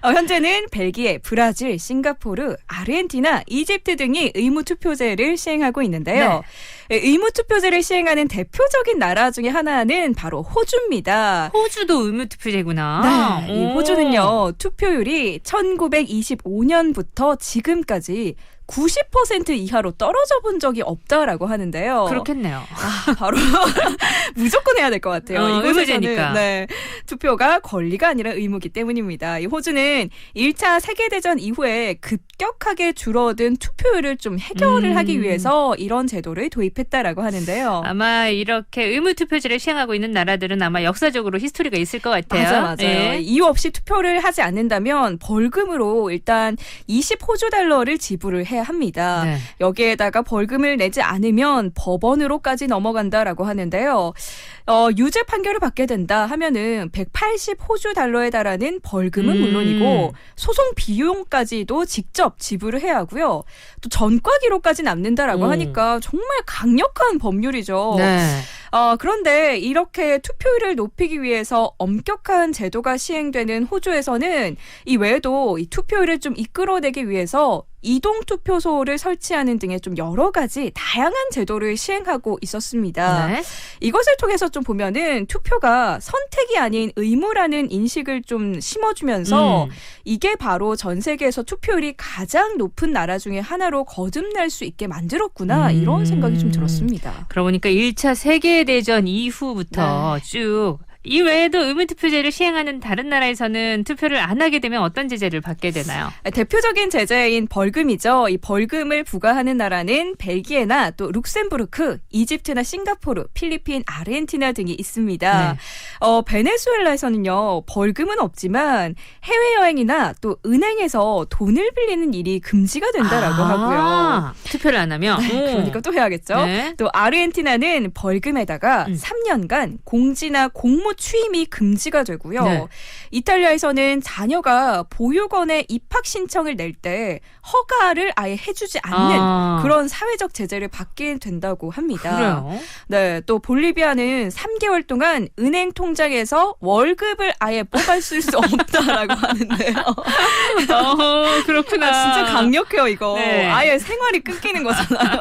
현재는 벨기에, 브라질, 싱가포르, 아르헨티나, 이집트 등이 의무투표제를 시행하고 있는데요. 의무투표제를 시행하는 대표적인 나라 중에 하나는 바로 호주입니다. 호주도 의무투표제구나. 네, 이 호주는요 투표율이 1925년부터 지금까지 90% 이하로 떨어져 본 적이 없다라고 하는데요. 그렇겠네요. 바로 무조건 해야 될 것 같아요. 의무제니까. 네, 투표가 권리가 아니라 의무기 때문입니다. 이 호주는 1차 세계대전 이후에 급격하게 줄어든 투표율을 좀 해결을 하기 위해서 이런 제도를 도입했다라고 하는데요. 아마 이렇게 의무투표제를 시행하고 있는 나라들은 아마 역사적으로 히스토리가 있을 것 같아요. 맞아요. 네. 이유 없이 투표를 하지 않는다면 벌금으로 일단 20호주 달러를 지불을 해야 합니다. 네. 여기에다가 벌금을 내지 않으면 법원으로까지 넘어간다라고 하는데요. 유죄 판결을 받게 된다 하면은 180호주 달러에 달하는 벌금은 물론이고 소송 비용까지도 직접 지불을 해야 하고요. 또 전과 기록까지 남는다라고 하니까 정말 강력한 법률이죠. 네. 그런데 이렇게 투표율을 높이기 위해서 엄격한 제도가 시행되는 호주에서는 이 외에도 이 투표율을 좀 이끌어내기 위해서 이동 투표소를 설치하는 등의 좀 여러 가지 다양한 제도를 시행하고 있었습니다. 네. 이것을 통해서 좀 보면은 투표가 선택이 아닌 의무라는 인식을 좀 심어주면서 이게 바로 전 세계에서 투표율이 가장 높은 나라 중에 하나로 거듭날 수 있게 만들었구나 이런 생각이 좀 들었습니다. 그러고 보니까 1차 세계대전 이후부터 쭉 이외에도 의무투표제를 시행하는 다른 나라에서는 투표를 안 하게 되면 어떤 제재를 받게 되나요? 대표적인 제재인 벌금이죠. 이 벌금을 부과하는 나라는 벨기에나 또 룩셈부르크, 이집트나 싱가포르, 필리핀, 아르헨티나 등이 있습니다. 네. 베네수엘라에서는요. 벌금은 없지만 해외여행이나 또 은행에서 돈을 빌리는 일이 금지가 된다라고 하고요. 투표를 안 하면? 그러니까 또 해야겠죠. 네. 또 아르헨티나는 벌금에다가 3년간 공지나 공문 부모 취임이 금지가 되고요. 네. 이탈리아에서는 자녀가 보육원에 입학 신청을 낼 때 허가를 아예 해주지 않는 그런 사회적 제재를 받게 된다고 합니다. 그래요? 네, 또 볼리비아는 3개월 동안 은행 통장에서 월급을 아예 뽑아쓸 수 없다라고 하는데요. 그렇구나. 진짜 강력해요, 이거. 네. 아예 생활이 끊기는 거잖아요.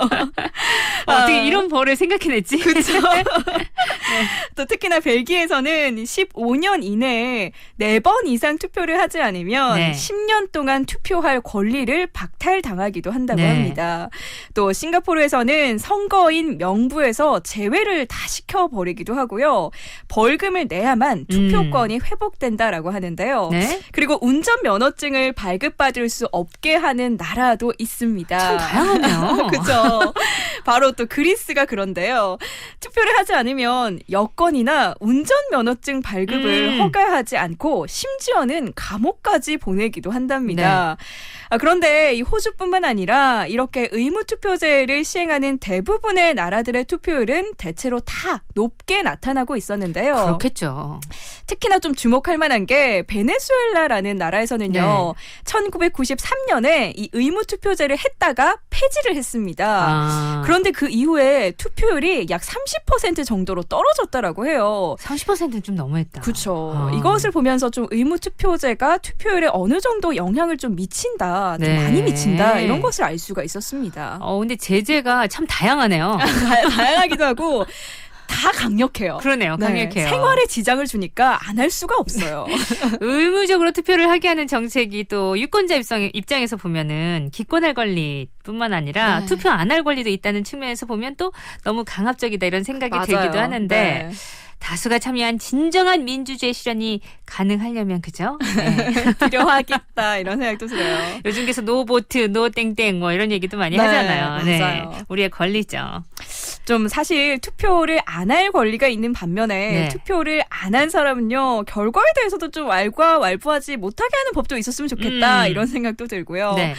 어떻게 이런 벌을 생각해냈지? 그렇죠. 또 특히나 벨기에에서는 15년 이내에 4번 이상 투표를 하지 않으면 네. 10년 동안 투표할 권리를 박탈당하기도 한다고 네. 합니다. 또 싱가포르에서는 선거인 명부에서 제외를 다 시켜버리기도 하고요. 벌금을 내야만 투표권이 회복된다라고 하는데요. 네. 그리고 운전면허증을 발급받을 수 없게 하는 나라도 있습니다. 참 다양하네요. 그렇죠. 바로 또 그리스가 그런데요. 투표를 하지 않으면 여권이나 운전면허증 발급을 허가하지 않고 심지어는 감옥까지 보내기도 한답니다. 그런데 이 호주뿐만 아니라 이렇게 의무투표제를 시행하는 대부분의 나라들의 투표율은 대체로 다 높게 나타나고 있었는데요. 그렇겠죠. 특히나 좀 주목할 만한 게 베네수엘라라는 나라에서는요. 1993년에 이 의무투표제를 했다가 폐지를 했습니다. 그런데 그 이후에 투표율이 약 30% 정도로 떨어졌다라고 해요. 30%는 좀 너무했다. 그렇죠. 이것을 보면서 좀 의무투표제가 투표율에 어느 정도 영향을 좀 미친다. 좀 네. 많이 미친다. 이런 것을 알 수가 있었습니다. 근데 제재가 참 다양하네요. 다양하기도 하고 다 강력해요. 그러네요. 강력해요. 네, 생활에 지장을 주니까 안 할 수가 없어요. 의무적으로 투표를 하게 하는 정책이 또 유권자 입장에서 보면은 기권할 권리뿐만 아니라 투표 안 할 권리도 있다는 측면에서 보면 또 너무 강압적이다 이런 생각이 맞아요. 들기도 하는데 네. 다수가 참여한 진정한 민주주의 실현이 가능하려면 그죠? 네. 필요하겠다 이런 생각도 들어요. 요즘 그래서 노 보트, 노 땡땡 뭐 이런 얘기도 많이 네, 하잖아요. 맞아요. 우리의 권리죠. 좀 사실 투표를 안 할 권리가 있는 반면에 네. 투표를 안 한 사람은요 결과에 대해서도 좀 왈가왈부하지 못하게 하는 법도 있었으면 좋겠다 이런 생각도 들고요. 네.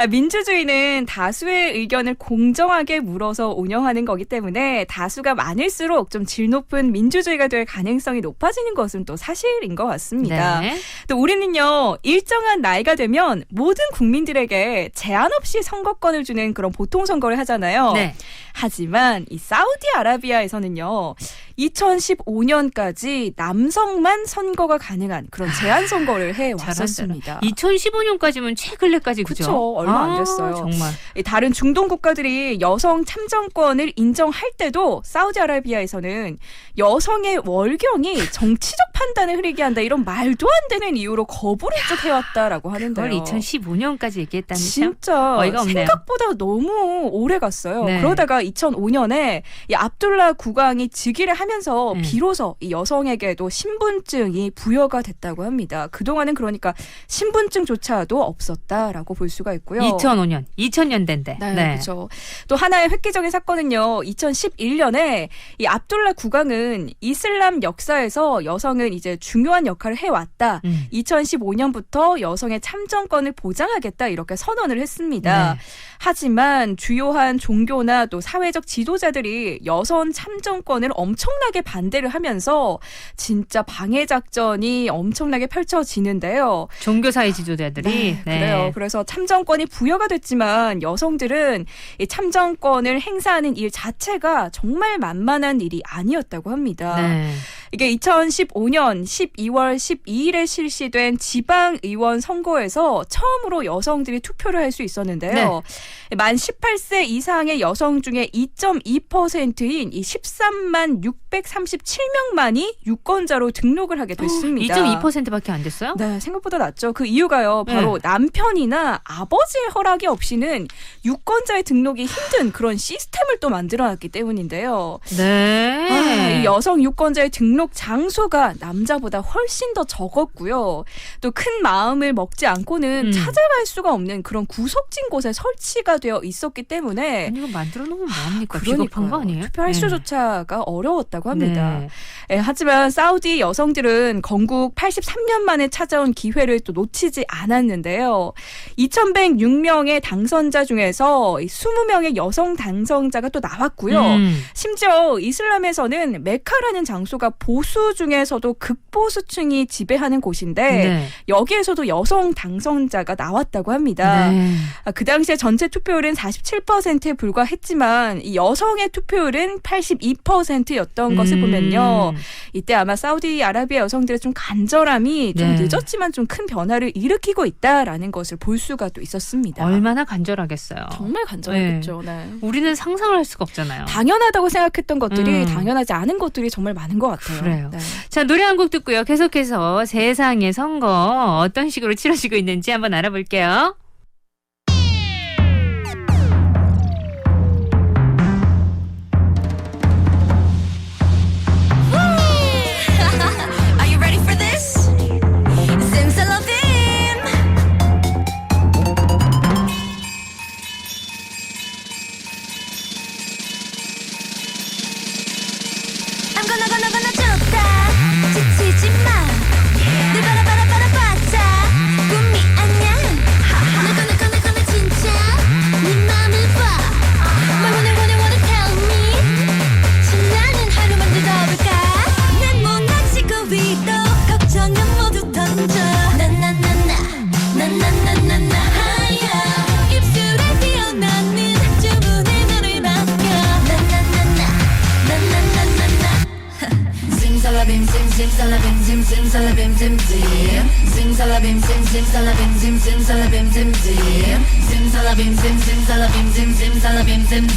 민주주의는 다수의 의견을 공정하게 물어서 운영하는 거기 때문에 다수가 많을수록 좀 질 높은 민주주의가 될 가능성이 높아지는 것은 또 사실인 것 같습니다. 네. 또 우리는요 일정한 나이가 되면 모든 국민들에게 제한 없이 선거권을 주는 그런 보통 선거를 하잖아요. 네. 하지만 이 사우디아라비아에서는요 2015년까지 남성만 선거가 가능한 그런 제한 선거를 해 왔었습니다. 2015년까지면 최근래까지 그죠? 그렇죠. 얼마 안 됐어요. 정말. 다른 중동 국가들이 여성 참정권을 인정할 때도 사우디아라비아에서는 여성의 월경이 정치적 판단을 흐리게 한다 이런 말도 안 되는 이유로 거부를 쭉 해왔다라고 하는데요. 그걸 2015년까지 얘기했다니 진짜 참 어이가 없네요. 생각보다 너무 오래 갔어요. 네. 그러다가 2005년에 이 압둘라 국왕이 즉위를 하면서 네. 비로소 이 여성에게도 신분증이 부여가 됐다고 합니다. 그동안은 그러니까 신분증조차도 없었다라고 볼 수가 있고요. 2005년, 2000년대인데. 네, 그렇죠. 또 하나의 획기적인 사건은요. 2011년에 이 압둘라 국왕은 이슬람 역사에서 여성은 이제 중요한 역할을 해왔다. 2015년부터 여성의 참정권을 보장하겠다 이렇게 선언을 했습니다. 네. 하지만 주요한 종교나 또 사회적 지도자들이 여성 참정권을 엄청나게 반대를 하면서 진짜 방해 작전이 엄청나게 펼쳐지는데요. 종교사회 지도자들이. 네, 그래요. 그래서 참정권이 부여가 됐지만 여성들은 이 참정권을 행사하는 일 자체가 정말 만만한 일이 아니었다고 합니다. 네. 이게 2015년 12월 12일에 실시된 지방의원 선거에서 처음으로 여성들이 투표를 할 수 있었는데요. 만 18세 이상의 여성 중에 2.2%인 이 13만 637명만이 유권자로 등록을 하게 됐습니다. 2.2%밖에 안 됐어요? 네, 생각보다 낮죠. 그 이유가요. 바로 남편이나 아버지의 허락이 없이는 유권자의 등록이 힘든 그런 시스템을 또 만들어놨기 때문인데요. 네. 이 여성 유권자의 등록 장소가 남자보다 훨씬 더 적었고요. 또 큰 마음을 먹지 않고는 찾아갈 수가 없는 그런 구석진 곳에 설치가 되어 있었기 때문에 아니, 이거 만들어 놓으면 뭐합니까? 비겁한 거 아니에요? 투표할 수조차가 어려웠다고 합니다. 하지만 사우디 여성들은 건국 83년 만에 찾아온 기회를 또 놓치지 않았는데요. 2106명의 당선자 중에서 20명의 여성 당선자가 또 나왔고요. 심지어 이슬람에서는 메카라는 장소가 보수 중에서도 극보수층이 지배하는 곳인데 네. 여기에서도 여성 당선자가 나왔다고 합니다. 네. 그 당시에 전체 투표율은 47%에 불과했지만 이 여성의 투표율은 82%였던 것을 보면요. 이때 아마 사우디아라비아 여성들의 좀 간절함이 좀 네. 늦었지만 좀 큰 변화를 일으키고 있다라는 것을 볼 수가 또 있었습니다. 얼마나 간절하겠어요. 정말 간절했죠. 네. 우리는 상상을 할 수가 없잖아요. 당연하다고 생각했던 것들이 당연하지 않은 것들이 정말 많은 것 같아요. 그래요. 네. 자, 노래 한 곡 듣고요. 계속해서 세상의 선거 어떤 식으로 치러지고 있는지 한번 알아볼게요. Are you ready for this? Simsalabim. I'm gonna 좋다. 지치지 마. 늘 바라봤자 꿈이 아냐. 나 진짜 네 맘을 봐. 뭘 원해 tell me. 신나는 하루만 들어볼까. 난 못나치고 위로 걱정은 모두 던져. 나나나나나나나나나 하야. 입술에 피어나는 주문에 너를 맡겨. 나나나나나나나나 Simsalabim, simsalabim, simsalabim, simsalabim, simsalabim, simsalabim, simsalabim, simsalabim,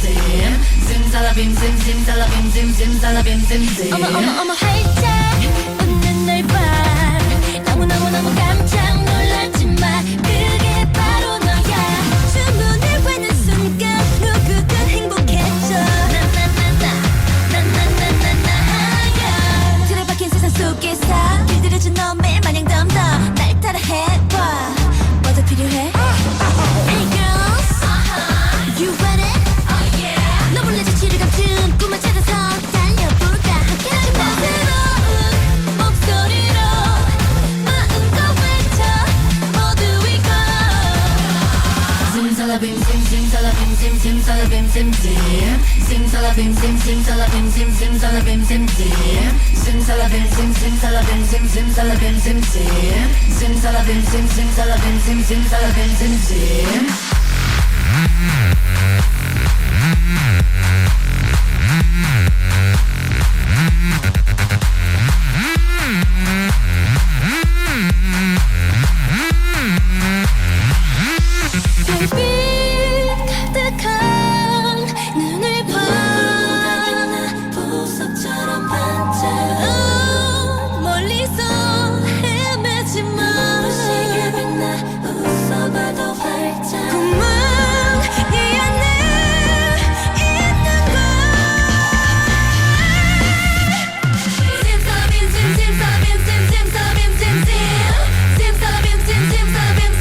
simsalabim, simsalabim, simsalabim, simsalabim. 어머 활짝 웃는 널 봐. 너무 깜짝 놀랐지 마. 그게 바로 너야. 주문을 외는 순간 누구든 행복해져. 틀어박힌 세상 속에서 길들여진 너의 마냥 덤덤 날 따라해봐. 뭐더 필요해? Hey girls, you ready? 너 몰래 지치를 감춘 꿈을 찾아서 달려볼까. 함께 나 새로운 목소리로 마음껏 외쳐. 모두 이거 Simsalabim, simsalabim, simsalabim, simsalabim, simsalabim, simsalabim, simsalabim, simsalabim, simsalabim, simsalabim, simsalabim, simsalabim. 별빛 가득한 눈을 봐. 보석처럼 반짝. 멀리서 헤매지 마. 무시게 빛나 웃어봐도 활짝. 꿈은 이 안에 있는 걸. Simsalabim, simsalabim, simsalabim, simsalabim, simsalabim, simsalabim,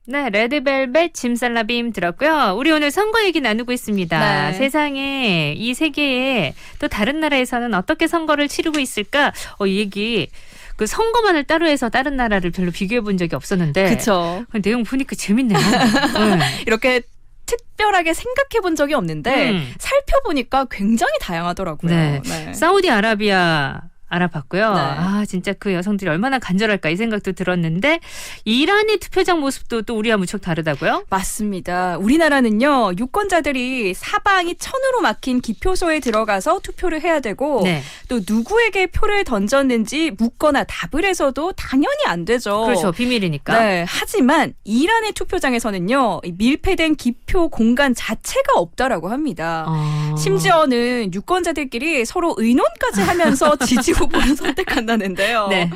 네, 레드벨벳 짐살라빔 들었고요. 우리 오늘 선거 얘기 나누고 있습니다. 네. 세상에 이 세계에 또 다른 나라에서는 어떻게 선거를 치르고 있을까? 이 얘기 그 선거만을 따로 해서 다른 나라를 별로 비교해 본 적이 없었는데 그렇죠. 내용 보니까 재밌네요. 네. 이렇게 특별하게 생각해 본 적이 없는데 살펴보니까 굉장히 다양하더라고요. 네. 네. 사우디아라비아 알아봤고요. 네. 아, 진짜 그 여성들이 얼마나 간절할까 이 생각도 들었는데 이란의 투표장 모습도 또 우리와 무척 다르다고요? 맞습니다. 우리나라는요. 유권자들이 사방이 천으로 막힌 기표소에 들어가서 투표를 해야 되고 네. 또 누구에게 표를 던졌는지 묻거나 답을 해서도 당연히 안 되죠. 그렇죠. 비밀이니까. 네. 하지만 이란의 투표장에서는요. 이 밀폐된 기표 공간 자체가 없다라고 합니다. 심지어는 유권자들끼리 서로 의논까지 하면서 지지 후보를 선택한다는데요. 네.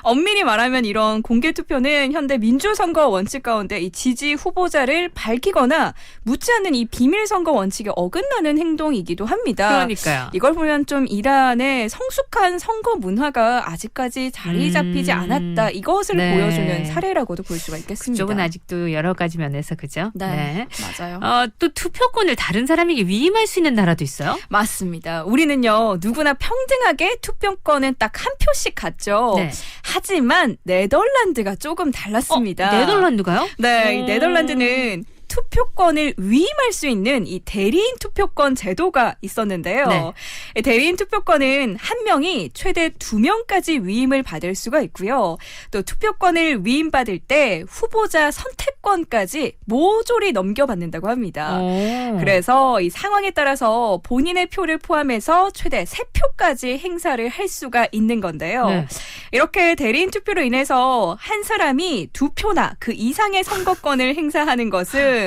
엄밀히 말하면 이런 공개 투표는 현대 민주선거 원칙 가운데 이 지지 후보자를 밝히거나 묻지 않는 이 비밀 선거 원칙에 어긋나는 행동이기도 합니다. 그러니까요. 이걸 보면 좀 이란의 성숙한 선거 문화가 아직까지 자리 잡히지 않았다. 이것을 네. 보여주는 사례라고도 볼 수가 있겠습니다. 그쪽은 아직도 여러 가지 면에서 그죠? 네. 맞아요. 또 투표권을 다른 사람에게 위임할 수 있는 나라도 있어요? 맞습니다. 우리는요, 누구나 평등하게 투표권은 딱 한 표씩 갖죠. 네. 하지만 네덜란드가 조금 달랐습니다. 네덜란드가요? 네, 이 네덜란드는 투표권을 위임할 수 있는 이 대리인 투표권 제도가 있었는데요. 네. 이 대리인 투표권은 한 명이 최대 2명까지 위임을 받을 수가 있고요. 또 투표권을 위임받을 때 후보자 선택권까지 모조리 넘겨받는다고 합니다. 그래서 이 상황에 따라서 본인의 표를 포함해서 최대 3표까지 행사를 할 수가 있는 건데요. 네. 이렇게 대리인 투표로 인해서 한 사람이 2표나 그 이상의 선거권을 행사하는 것은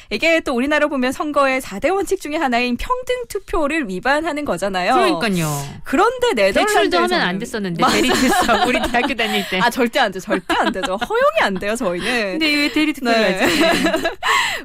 이게 또 우리나라 보면 선거의 4대 원칙 중에 하나인 평등 투표를 위반하는 거잖아요. 그러니까요. 그런데 네덜란드에서는 대출도 하면 안 됐었는데 대리 투표 우리 대학교 다닐 때. 아 절대 안 돼, 절대 안 되죠. 허용이 안 돼요, 저희는. 근데 왜 대리 투표를 네. 하지?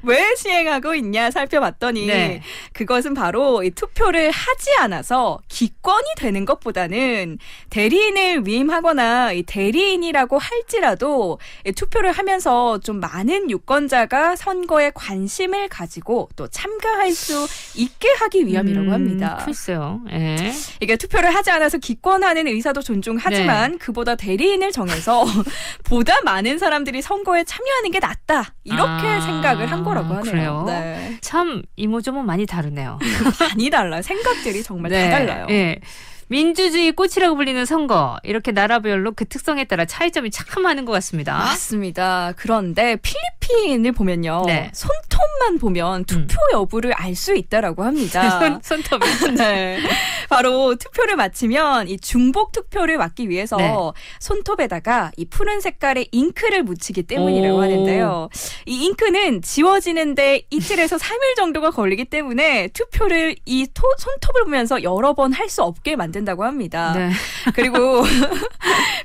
왜 시행하고 있냐 살펴봤더니 네. 그것은 바로 이 투표를 하지 않아서 기권이 되는 것보다는 대리인을 위임하거나 이 대리인이라고 할지라도 이 투표를 하면서 좀 많은 유권자가 선거에 관심을 가지고 또 참가할 수 있게 하기 위함이라고 합니다. 글쎄요. 예. 이게 투표를 하지 않아서 기권하는 의사도 존중하지만 그보다 대리인을 정해서 보다 많은 사람들이 선거에 참여하는 게 낫다. 이렇게 생각을 한 거라고 하네요. 그래요? 네. 참 이모저모 많이 다르네요. 많이 달라요. 생각들이 정말 네. 다 달라요. 예. 민주주의 꽃이라고 불리는 선거 이렇게 나라별로 그 특성에 따라 차이점이 참 많은 것 같습니다. 맞습니다. 그런데 필리핀을 보면요. 네. 손톱만 보면 투표 여부를 알 수 있다라고 합니다. 손톱이. 네. 바로 투표를 마치면 이 중복 투표를 막기 위해서 네. 손톱에다가 이 푸른 색깔의 잉크를 묻히기 때문이라고 하는데요. 이 잉크는 지워지는데 이틀에서 3일 정도가 걸리기 때문에 투표를 이 손톱을 보면서 여러 번 할 수 없게 만든다고 합니다. 네. 그리고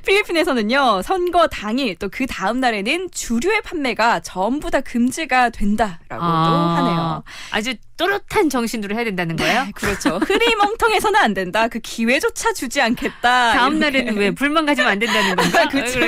필리핀에서는요. 선거 당일 또 그 다음 날에는 주류의 판매가 전부 다 금지가 된다라고도 하네요. 아주 또렷한 정신으로 해야 된다는 거예요? 네, 그렇죠. 흐리멍텅해서는 안 된다. 그 기회조차 주지 않겠다. 다음 이렇게. 날에는 왜 불만 가지면 안 된다는 건가? 그렇죠.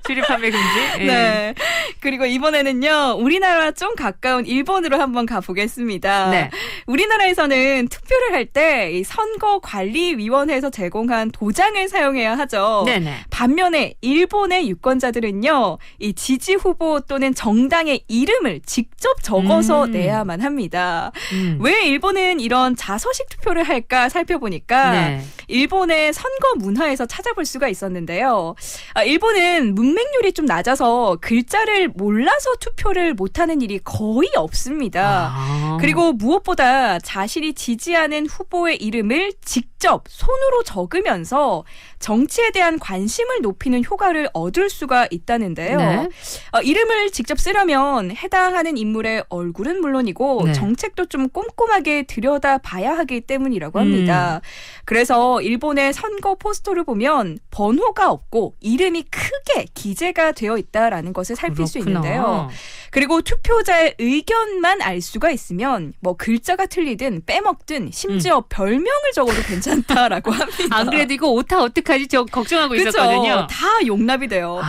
주류 판매 금지. 예. 네. 그리고 이번에는요. 우리나라 좀 가까운 일본으로 한번 가보겠습니다. 네. 우리나라에서는 투표를 할 때 이 선거관리위원회에서 제공한 도장을 사용해야 하죠. 네네. 반면에 일본의 유권자들은요. 이 지지 후보 또는 정당의 이름을 직접 적어서 내야만 합니다. 왜 일본은 이런 자서식 투표를 할까 살펴보니까 네. 일본의 선거 문화에서 찾아볼 수가 있었는데요. 일본은 문맹률이 좀 낮아서 글자를 몰라서 투표를 못하는 일이 거의 없습니다. 그리고 무엇보다 자신이 지지하는 후보의 이름을 직접 손으로 적으면서 정치에 대한 관심을 높이는 효과를 얻을 수가 있다는데요. 네. 이름을 직접 쓰려면 해당하는 인물의 얼굴은 물론이고 네. 정책도 좀 꼼꼼하게 들여다봐야 하기 때문이라고 합니다. 그래서 일본의 선거 포스터를 보면 번호가 없고 이름이 크게 기재가 되어 있다라는 것을 살필 수 그렇구나. 있는데요. 그리고 투표자의 의견만 알 수가 있으면 뭐 글자가 틀리든 빼먹든 심지어 별명을 적어도 괜찮다라고 합니다. 안 그래도 이거 오타 어떡하지? 저 걱정하고 그쵸? 있었거든요. 다 용납이 돼요.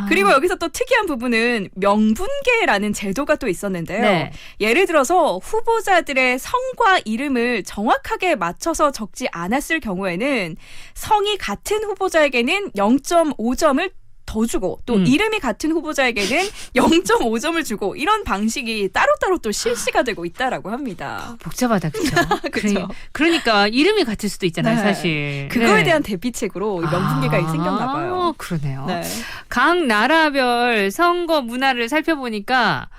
그리고 여기서 또 특이한 부분은 명분계라는 제도가 또 있었는데요. 네. 예를 들어서 후보자들의 성과 이름을 정확하게 맞춰서 적지 않았을 경우에는 성이 같은 후보자에게는 0.5점을 더 주고 또 이름이 같은 후보자에게는 0.5점을 주고 이런 방식이 따로따로 또 실시가 되고 있다라고 합니다. 복잡하다, 그렇죠? 그쵸. 그러니까 이름이 같을 수도 있잖아요, 네. 사실. 그거에 네. 대한 대비책으로 명분계가 생겼나 봐요. 그러네요. 네. 각 나라별 선거 문화를 살펴보니까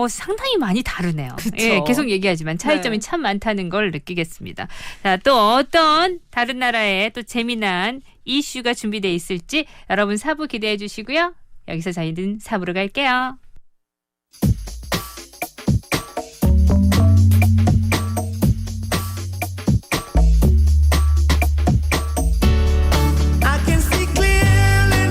상당히 많이 다르네요. 그쵸. 예, 계속 얘기하지만 차이점이 네. 참 많다는 걸 느끼겠습니다. 자, 또 어떤 다른 나라의 또 재미난 이슈가 준비되어 있을지 여러분 4부 기대해 주시고요. 여기서 저희는 4부로 갈게요. I can see clearly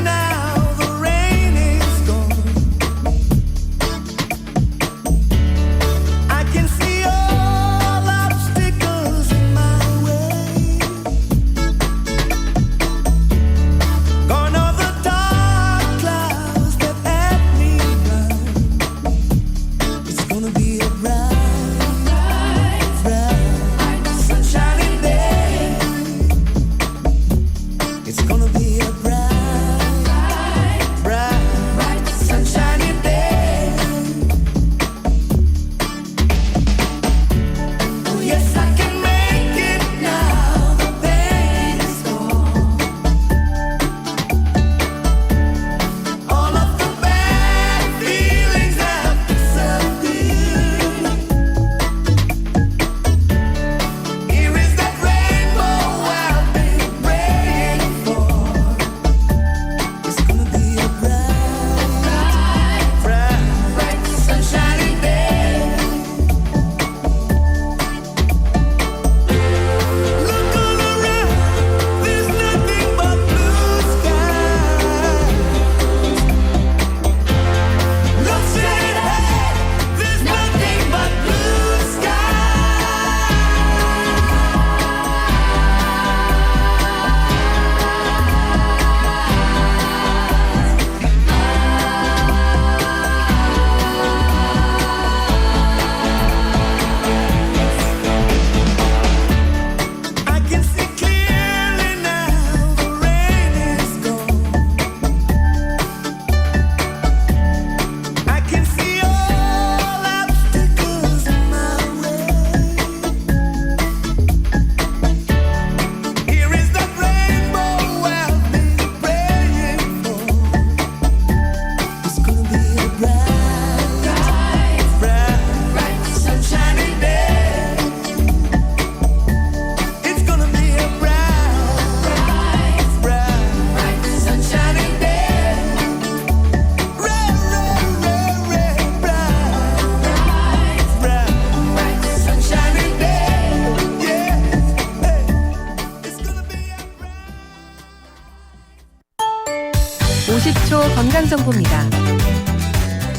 건강정보입니다.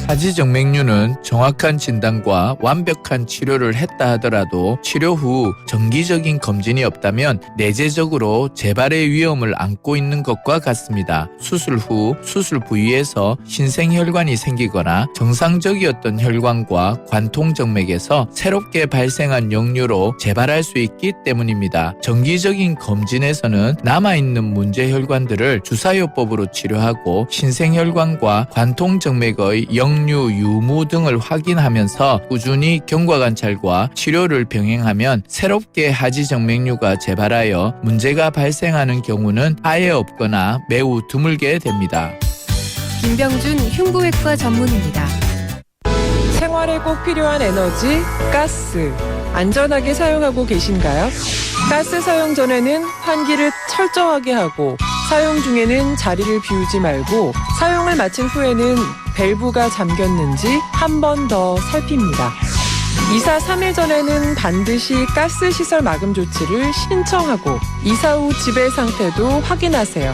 하지정맥류는 정확한 진단과 완벽한 치료를 했다 하더라도 치료 후 정기적인 검진이 없다면 내재적으로 재발의 위험을 안고 있는 것과 같습니다. 수술 후 수술 부위에서 신생혈관이 생기거나 정상적이었던 혈관과 관통정맥에서 새롭게 발생한 역류로 재발할 수 있기 때문입니다. 정기적인 검진에서는 남아있는 문제 혈관들을 주사요법으로 치료하고 신생혈관과 관통정맥의 역류, 유무 등을 확인하면서 꾸준히 경과관찰과 치료를 병행하면 새롭게 하지정맥류가 재발하여 문제가 발생하는 경우는 아예 없거나 매우 드물게 됩니다. 김병준 흉부외과 전문의입니다. 생활에 꼭 필요한 에너지, 가스. 안전하게 사용하고 계신가요? 가스 사용 전에는 환기를 철저하게 하고 사용 중에는 자리를 비우지 말고 사용을 마친 후에는 밸브가 잠겼는지 한 번 더 살핍니다. 이사 3일 전에는 반드시 가스 시설 마금 조치를 신청하고 이사 후 집의 상태도 확인하세요.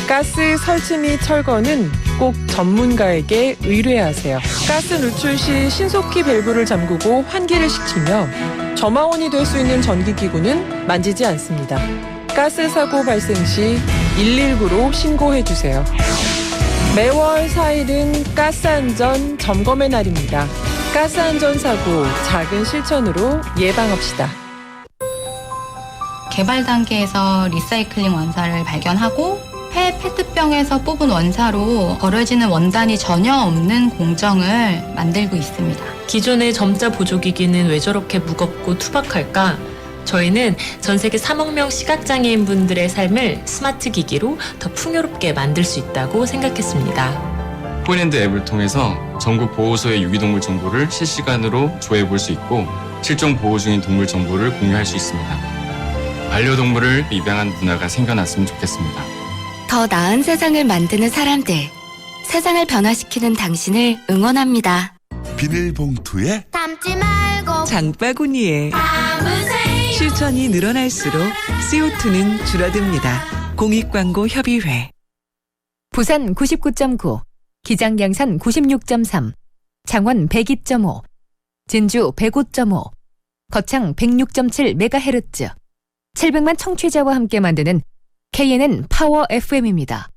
가스 설치 및 철거는 꼭 전문가에게 의뢰하세요. 가스 누출 시 신속히 밸브를 잠그고 환기를 시키며 저마원이 될 수 있는 전기기구는 만지지 않습니다. 가스 사고 발생 시 119로 신고해 주세요. 매월 4일은 가스안전 점검의 날입니다. 가스안전 사고 작은 실천으로 예방합시다. 개발 단계에서 리사이클링 원사를 발견하고 폐 페트병에서 뽑은 원사로 버려지는 원단이 전혀 없는 공정을 만들고 있습니다. 기존의 점자 보조기기는 왜 저렇게 무겁고 투박할까? 저희는 전 세계 3억 명 시각장애인 분들의 삶을 스마트 기기로 더 풍요롭게 만들 수 있다고 생각했습니다. 포인핸드 앱을 통해서 전국 보호소의 유기동물 정보를 실시간으로 조회해볼 수 있고 실종 보호 중인 동물 정보를 공유할 수 있습니다. 반려동물을 입양한 문화가 생겨났으면 좋겠습니다. 더 나은 세상을 만드는 사람들, 세상을 변화시키는 당신을 응원합니다. 비닐봉투에 담지 말고 장바구니에 담으세요. 실천이 늘어날수록 CO2는 줄어듭니다. 공익광고협의회. 부산 99.9, 기장양산 96.3, 창원 102.5, 진주 105.5, 거창 106.7MHz, 700만 청취자와 함께 만드는 KNN 파워 FM입니다.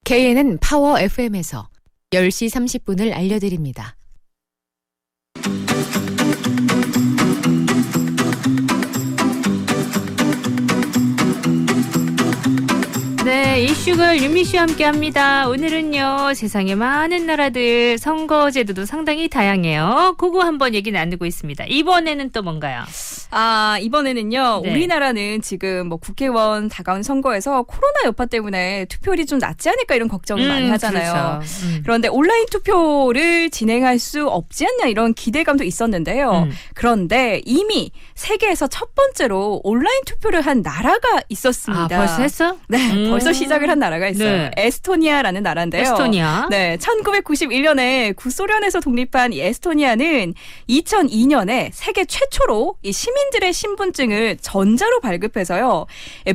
KNN 파워 FM에서 10시 30분을 알려드립니다. 네, 이슈걸 윤미 씨와 함께합니다. 오늘은요, 세상의 많은 나라들 선거제도도 상당히 다양해요. 그거 한번 얘기 나누고 있습니다. 이번에는 또 뭔가요? 이번에는요, 네. 우리나라는 지금 뭐 국회의원 다가온 선거에서 코로나 여파 때문에 투표율이 좀 낮지 않을까 이런 걱정을 많이 하잖아요. 그렇죠. 그런데 온라인 투표를 진행할 수 없지 않냐 이런 기대감도 있었는데요. 그런데 이미 세계에서 첫 번째로 온라인 투표를 한 나라가 있었습니다. 벌써 했어? 네, 벌써 시작을 한 나라가 있어요. 네. 에스토니아라는 나라인데요. 에스토니아. 네, 1991년에 구소련에서 독립한 이 에스토니아는 2002년에 세계 최초로 이 시민들의 신분증을 전자로 발급해서요,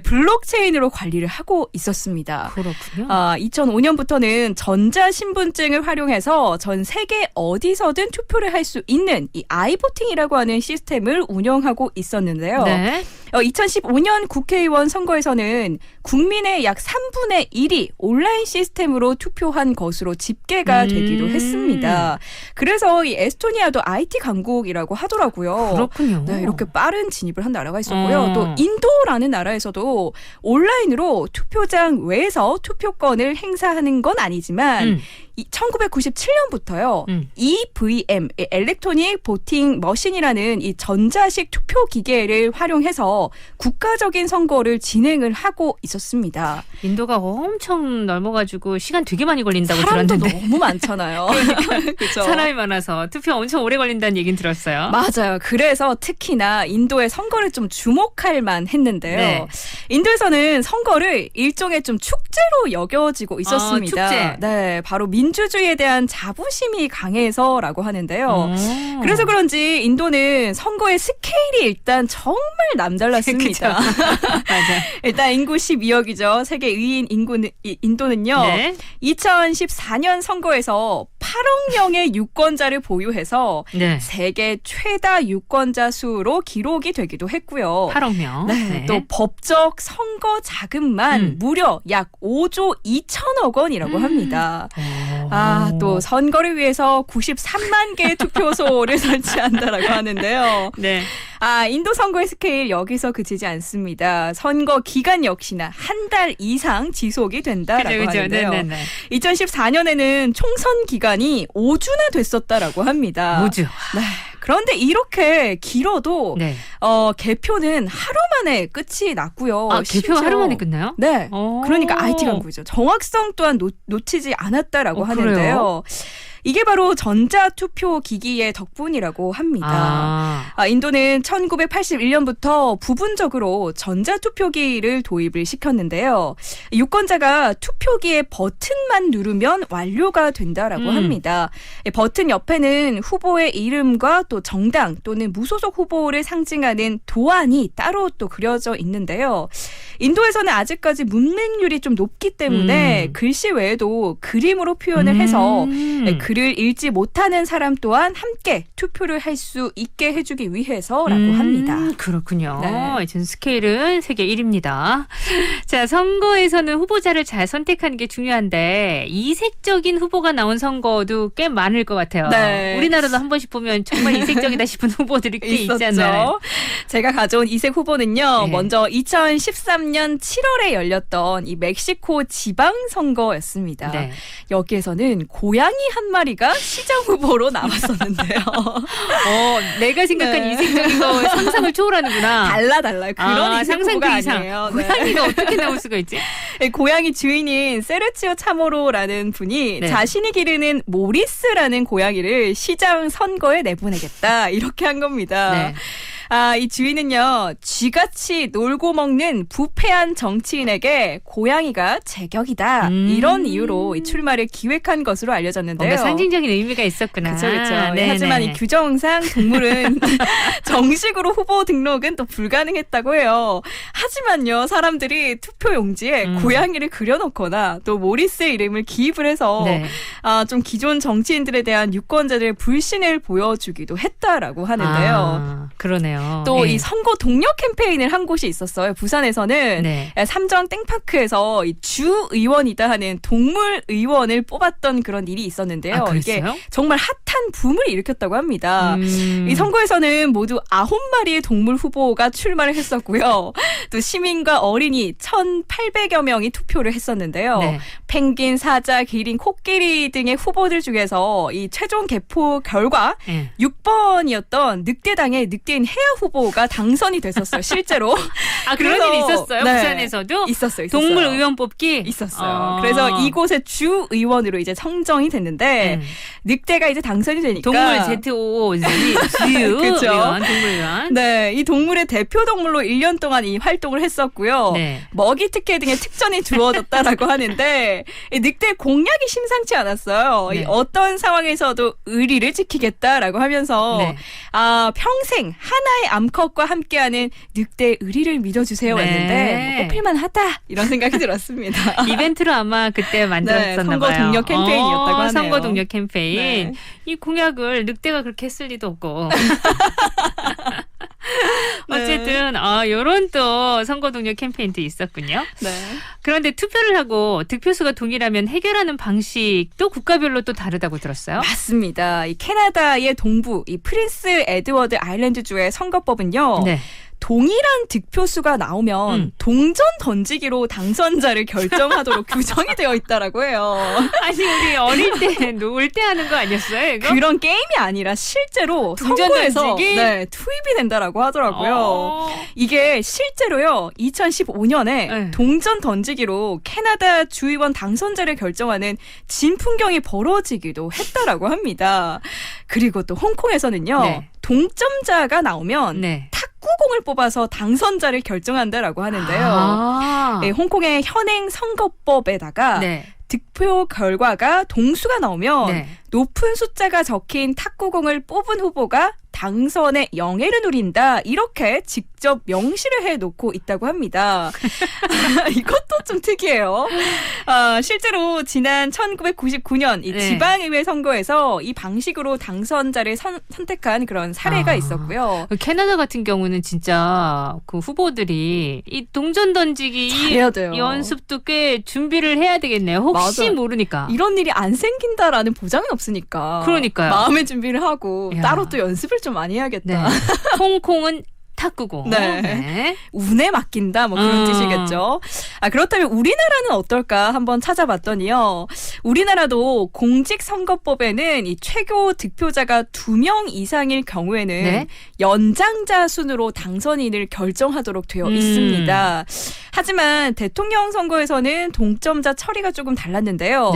블록체인으로 관리를 하고 있었습니다. 그렇군요. 2005년부터는 전자 신분증을 활용해서 전 세계 어디서든 투표를 할 수 있는 이 아이보팅이라고 하는 시스템을 운영하고 있었는데요. 네. 2015년 국회의원 선거에서는 국민의 약 3분의 1이 온라인 시스템으로 투표한 것으로 집계가 되기도 했습니다. 그래서 이 에스토니아도 IT 강국이라고 하더라고요. 그렇군요. 네, 이렇게 빠른 진입을 한 나라가 있었고요. 또 인도라는 나라에서도 온라인으로 투표장 외에서 투표권을 행사하는 건 아니지만 1997년부터요. EVM, 일렉트로닉 보팅 머신이라는 이 전자식 투표 기계를 활용해서 위해서 국가적인 선거를 진행을 하고 있었습니다. 인도가 엄청 넓어가지고 시간 되게 많이 걸린다고 사람도 들었는데. 너무 많잖아요. 그렇죠. 사람이 많아서 투표 엄청 오래 걸린다는 얘기는 들었어요. 맞아요. 그래서 특히나 인도의 선거를 좀 주목할 만했는데요. 네. 인도에서는 선거를 일종의 좀 축제로 여겨지고 있었습니다. 축제. 네, 바로 민주주의에 대한 자부심이 강해서라고 하는데요. 그래서 그런지 인도는 선거의 스케일이 일단 정말 남달랐습니다. 맞아. 일단 인구 12억이죠. 세계 2인 인도는요. 네. 2014년 선거에서 8억 명의 유권자를 보유해서 네. 세계 최다 유권자 수로 기록이 되기도 했고요. 8억 명. 네, 네. 또 법적 선거 자금만 무려 약 5조 2천억 원이라고 합니다. 또 선거를 위해서 93만 개의 투표소를 설치한다라고 하는데요. 네. 인도 선거의 스케일 여기서 그치지 않습니다. 선거 기간 역시나 한 달 이상 지속이 된다라고 그죠. 하는데요. 네네네. 2014년에는 총선 기간이 5주나 됐었다라고 합니다. 5주. 네. 그런데 이렇게 길어도 네. 개표는 하루 만에 끝이 났고요. 개표가 하루 만에 끝나요? 네. 그러니까 IT 강국이죠. 정확성 또한 놓치지 않았다라고 하는데요. 그래요? 이게 바로 전자투표 기기의 덕분이라고 합니다. 인도는 1981년부터 부분적으로 전자투표기를 도입을 시켰는데요. 유권자가 투표기의 버튼만 누르면 완료가 된다라고 합니다. 버튼 옆에는 후보의 이름과 또 정당 또는 무소속 후보를 상징하는 도안이 따로 또 그려져 있는데요. 인도에서는 아직까지 문맹률이 좀 높기 때문에 글씨 외에도 그림으로 표현을 해서 글을 읽지 못하는 사람 또한 함께 투표를 할 수 있게 해주기 위해서라고 합니다. 그렇군요. 네. 전 스케일은 세계 1위입니다. 자, 선거에서는 후보자를 잘 선택하는 게 중요한데 이색적인 후보가 나온 선거도 꽤 많을 것 같아요. 네. 우리나라도 한 번씩 보면 정말 이색적이다 싶은 후보들이 꽤 있었죠. 있잖아요. 제가 가져온 이색 후보는요. 네. 먼저 2013년 7월에 열렸던 이 멕시코 지방선거였습니다. 네. 여기에서는 고양이 한 마리가 시장 후보로 나왔었는데요. 내가 생각한 네. 이색적인 거 상상을 초월하는구나. 달라요. 그런 이색 상상 후보가 그 이상. 아니에요. 네. 고양이가 어떻게 나올 수가 있지? 고양이 주인인 세르치오 차모로라는 분이 네. 자신이 기르는 모리스라는 고양이를 시장 선거에 내보내겠다 이렇게 한 겁니다. 네. 이 주인은요, 쥐같이 놀고 먹는 부패한 정치인에게 고양이가 제격이다. 이런 이유로 이 출마를 기획한 것으로 알려졌는데요. 뭔가 상징적인 의미가 있었구나. 그렇죠. 네네. 하지만 이 규정상 동물은 정식으로 후보 등록은 또 불가능했다고 해요. 하지만요, 사람들이 투표 용지에 고양이를 그려놓거나 또 모리스의 이름을 기입을 해서 네. 좀 기존 정치인들에 대한 유권자들의 불신을 보여주기도 했다라고 하는데요. 그러네요. 또 네. 이 선거 독려 캠페인을 한 곳이 있었어요. 부산에서는 네. 삼정 땡파크에서 이 주 의원이다 하는 동물 의원을 뽑았던 그런 일이 있었는데요. 이게 그랬어요? 정말 핫한 붐을 일으켰다고 합니다. 이 선거에서는 모두 9마리의 동물 후보가 출마를 했었고요. 또 시민과 어린이 1,800여 명이 투표를 했었는데요. 네. 펭귄, 사자, 기린, 코끼리 등의 후보들 중에서 이 최종 개표 결과 6번이었던 늑대당의 늑대인 해야 후보가 당선이 됐었어요. 실제로. 그런 일이 있었어요? 네. 부산에서도? 있었어요. 동물 의원 뽑기? 있었어요. 그래서 이곳의 주 의원으로 이제 선정이 됐는데 늑대가 이제 당선이 되니까 동물 ZOO 주 그쵸? 의원, 동물 의원. 네, 이 동물의 대표 동물로 1년 동안 이 활동을 했었고요. 네. 먹이 특혜 등의 특전이 주어졌다라고 하는데 이 늑대 공약이 심상치 않았어요. 네. 이 어떤 상황에서도 의리를 지키겠다라고 하면서 네. 평생 하나의 암컷과 함께하는 늑대의 의리를 믿어주세요 네. 했는데 뭐 뽑힐만하다 이런 생각이 들었습니다. 이벤트로 아마 그때 만들었었나 선거 봐요. 동력 캠페인이었다고 하네요. 선거 동력 캠페인. 네. 이 공약을 늑대가 그렇게 했을 리도 없고. 어쨌든 요런 또 선거 동력 캠페인도 있었군요. 네. 그런데 투표를 하고 득표수가 동일하면 해결하는 방식도 국가별로 또 다르다고 들었어요. 맞습니다. 이 캐나다의 동부 이 프린스 에드워드 아일랜드주의 선거법은요. 네. 동일한 득표수가 나오면 동전 던지기로 당선자를 결정하도록 규정이 되어 있다라고 해요. 아니 우리 어릴 때 놀 때 하는 거 아니었어요? 이거? 그런 게임이 아니라 실제로 동전 선거에서 던지기? 투입이 된다라고 하더라고요. 이게 실제로요. 2015년에 동전 던지기로 캐나다 주의원 당선자를 결정하는 진풍경이 벌어지기도 했다라고 합니다. 그리고 또 홍콩에서는요. 동점자가 나오면 탁구공을 뽑아서 당선자를 결정한다라고 하는데요. 네, 홍콩의 현행 선거법에다가 득표 결과가 동수가 나오면 높은 숫자가 적힌 탁구공을 뽑은 후보가 당선의 영예를 누린다. 이렇게 직접 명시를 해놓고 있다고 합니다. 이것도 좀 특이해요. 실제로 지난 1999년 이 지방의회 선거에서 이 방식으로 당선자를 선택한 그런 사례가 있었고요. 캐나다 같은 경우는 진짜 그 후보들이 이 동전 던지기 잘해야 돼요. 연습도 꽤 준비를 해야 되겠네요. 혹시 맞아요. 모르니까. 이런 일이 안 생긴다라는 보장이 없으니까. 그러니까요. 마음의 준비를 하고 따로 또 연습을 좀 많이 해야겠다. 홍콩은 탁구공. 운에 맡긴다 뭐 그런 뜻이겠죠. 그렇다면 우리나라는 어떨까 한번 찾아봤더니요. 우리나라도 공직선거법에는 이 최고 득표자가 2명 이상일 경우에는 연장자 순으로 당선인을 결정하도록 되어 있습니다. 하지만 대통령 선거에서는 동점자 처리가 조금 달랐는데요.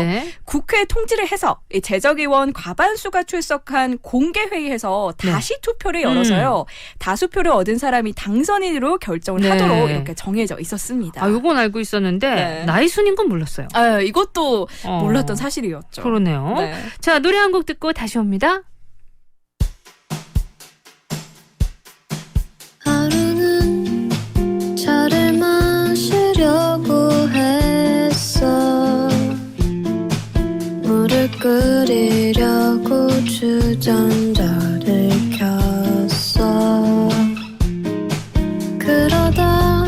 국회 통지를 해서 이 재적의원 과반수가 출석한 공개회의에서 다시 투표를 열어서요. 다수표를 얻은 사람이 당선인으로 결정을 하도록 이렇게 정해져 있었습니다. 요건 알고 있었는데 나이 순인 건 몰랐어요. 이것도 몰랐던 사실이었죠. 그러네요. 자, 노래 한 곡 듣고 다시 옵니다. 하루는 차를 마시려고 했어. 물을 끓이려고 주전자를 켰어. 그러다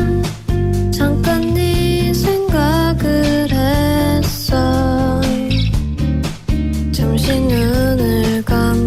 잠깐 네 생각을 했어. 잠시 눈을 감고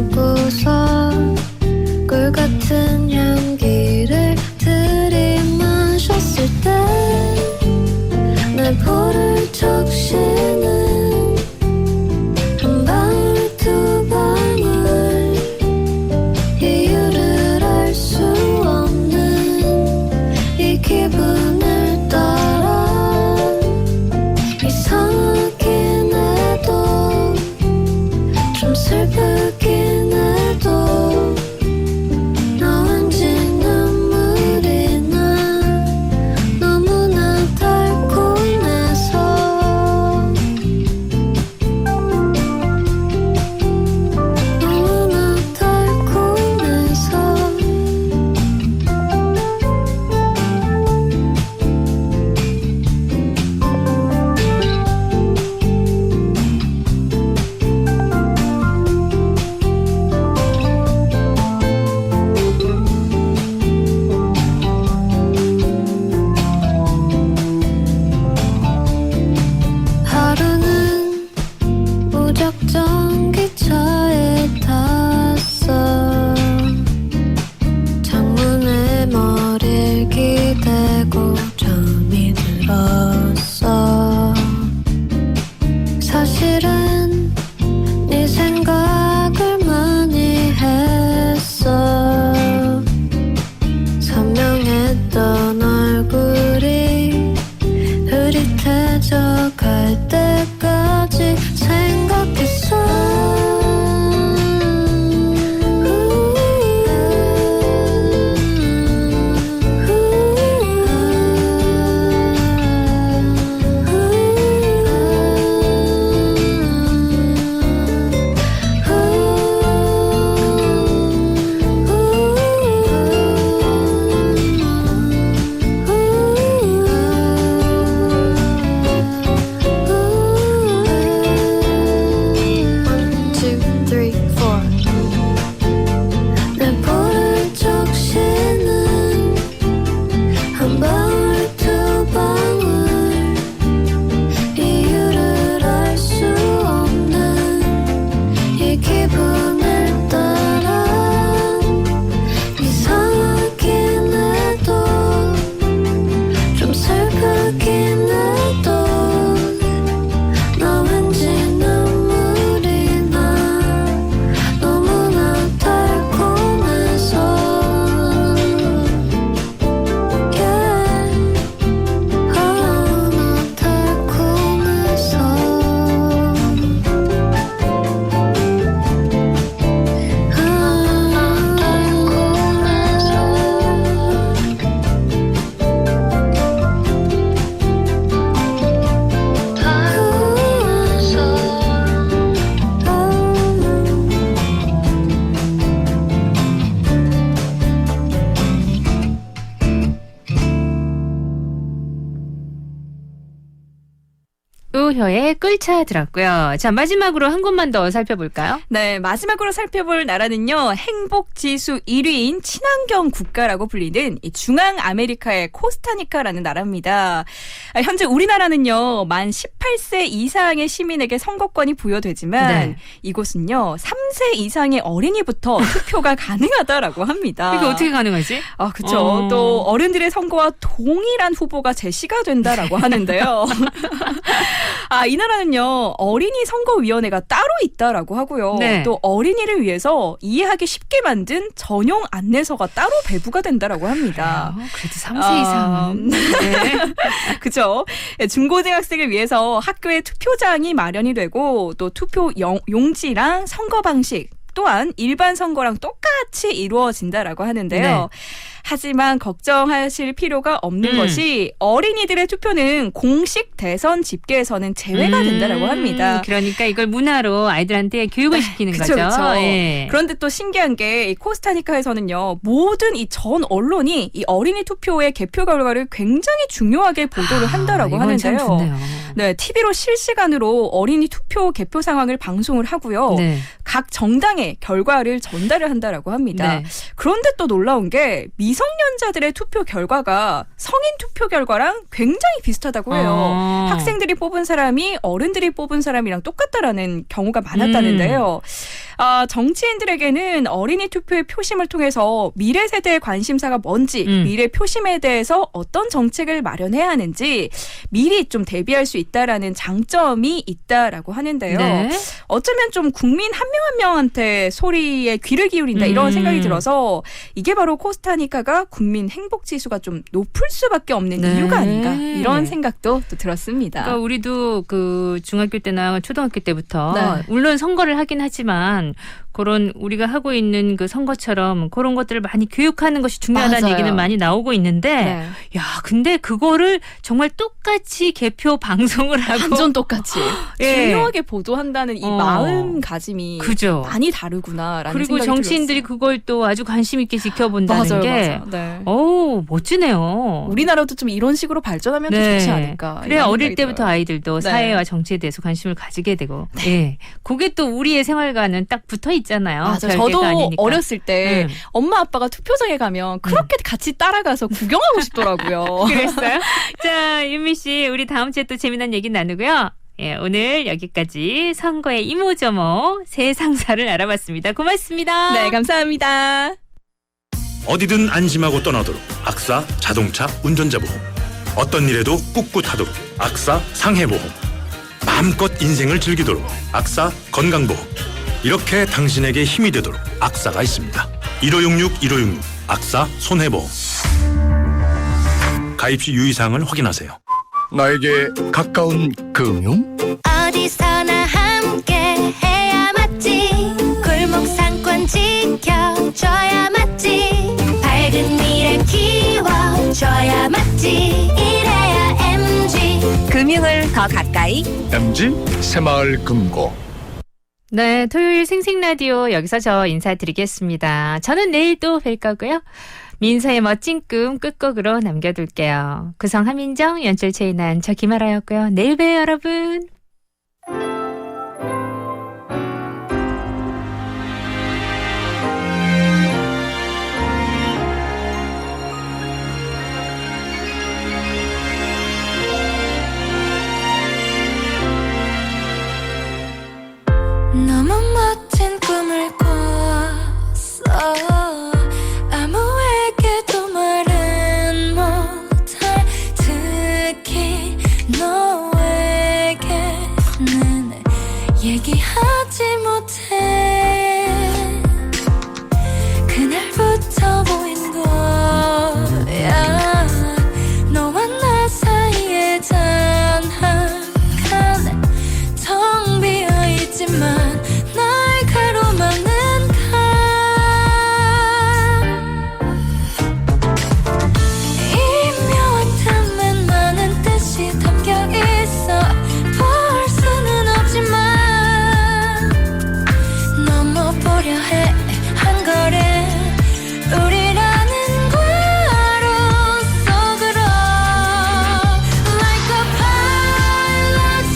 하긴 해도 너 왠지 눈물이 나 너무나 달콤해서 너무나 달콤해서 우효의 꿀차 들었고요. 자, 마지막으로 한 곳만 더 살펴볼까요? 네, 마지막으로 살펴볼 나라는요. 행복지수 1위인 친환경 국가라고 불리는 이 중앙 아메리카의 코스타리카라는 나라입니다. 현재 우리나라는요. 만 18세 이상의 시민에게 선거권이 부여되지만 네. 이곳은요. 3세 이상의 어린이부터 투표가 가능하다라고 합니다. 이게 어떻게 가능하지? 아, 그렇죠. 또 어른들의 선거와 동일한 후보가 제시가 된다라고 하는데요. 아, 이 나라는요, 어린이 선거위원회가 따로 있다라고 하고요. 네. 또 어린이를 위해서 이해하기 쉽게 만든 전용 안내서가 따로 배부가 된다라고 합니다. 그래도 3세 이상은. 네. 그죠. 중고등학생을 위해서 학교에 투표장이 마련이 되고 또 투표 용지랑 선거 방식 또한 일반 선거랑 똑같이 이루어진다라고 하는데요. 네. 하지만 걱정하실 필요가 없는 것이 어린이들의 투표는 공식 대선 집계에서는 제외가 된다라고 합니다. 그러니까 이걸 문화로 아이들한테 교육을 시키는 그쵸, 거죠. 그쵸. 예. 그런데 또 신기한 게 이 코스타리카에서는요. 모든 이 전 언론이 이 어린이 투표의 개표 결과를 굉장히 중요하게 보도를 한다라고 이건 참 하는데요. 좋네요. 네, TV로 실시간으로 어린이 투표 개표 상황을 방송을 하고요. 네. 각 정당의 결과를 전달을 한다라고 합니다. 네. 그런데 또 놀라운 게 미성년자들의 투표 결과가 성인 투표 결과랑 굉장히 비슷하다고 해요. 학생들이 뽑은 사람이 어른들이 뽑은 사람이랑 똑같다라는 경우가 많았다는데요. 정치인들에게는 어린이 투표의 표심을 통해서 미래 세대의 관심사가 뭔지, 미래 표심에 대해서 어떤 정책을 마련해야 하는지 미리 좀 대비할 수 있다라는 장점이 있다라고 하는데요. 네. 어쩌면 좀 국민 한 명 한 명한테 소리에 귀를 기울인다 이런 생각이 들어서 이게 바로 코스타리카가 국민 행복 지수가 좀 높을 수밖에 없는 네. 이유가 아닌가 이런 생각도 또 들었습니다. 그러니까 우리도 그 중학교 때나 초등학교 때부터 네. 물론 선거를 하긴 하지만 그런 우리가 하고 있는 그 선거처럼 그런 것들을 많이 교육하는 것이 중요하다는 맞아요. 얘기는 많이 나오고 있는데 네. 야, 근데 그거를 정말 똑같이 개표 방송을 하고 완전 똑같이 예. 중요하게 보도한다는 이 마음가짐이 그죠. 많이 다르구나라는 그리고 생각이 정치인들이 들었어요. 그걸 또 아주 관심 있게 지켜본다는 맞아요, 게 맞아요. 네. 오, 멋지네요. 우리나라도 좀 이런 식으로 발전하면 더 좋지 않을까. 그래 이런 어릴 생각이 때부터 들어요. 아이들도 네. 사회와 정치에 대해서 관심을 가지게 되고, 예, 그게 또 우리의 생활과는 딱 붙어 있잖아요. 맞아요. 별개가 저도 아니니까. 어렸을 때 엄마 아빠가 투표장에 가면 그렇게 같이 따라가서 구경하고 싶더라고요. 그랬어요? 자, 윤미 씨, 우리 다음 주에 또 재미난 얘기 나누고요. 예, 오늘 여기까지 선거의 이모저모 세상사를 알아봤습니다. 고맙습니다. 네, 감사합니다. 어디든 안심하고 떠나도록 악사 자동차 운전자 보험. 어떤 일에도 꿋꿋하도록 악사 상해보험. 마음껏 인생을 즐기도록 악사 건강보험. 이렇게 당신에게 힘이 되도록 악사가 있습니다. 1566 악사 손해보험. 가입 시 유의사항을 확인하세요. 나에게 가까운 금융? 어디서나 함께 해야 맞지 골목 상권 지켜줘야 맞지 밝은 미래 키워줘야 맞지 이래야 MG 금융을 더 가까이 MG 새마을 금고. 네, 토요일 생생라디오 여기서 저 인사드리겠습니다. 저는 내일 또 뵐 거고요. 민서의 멋진 꿈 끝곡으로 남겨둘게요. 구성 함인정, 연출 최인한, 저 김아라였고요. 내일 봬요, 여러분. 너무 멋진 꿈을 꿨어 아무에게도 말은 못할 특히 포기하지 못해 그날부터 보인 거야 너와 나 사이에 단 한 칸 텅 비어있지만 날 가로막는 칸 이 묘한 틈엔 많은 뜻이 담겨있어 볼 수는 없지만 넘어보려 해 한 걸음 우리라는 과로 속으로 Like a pilot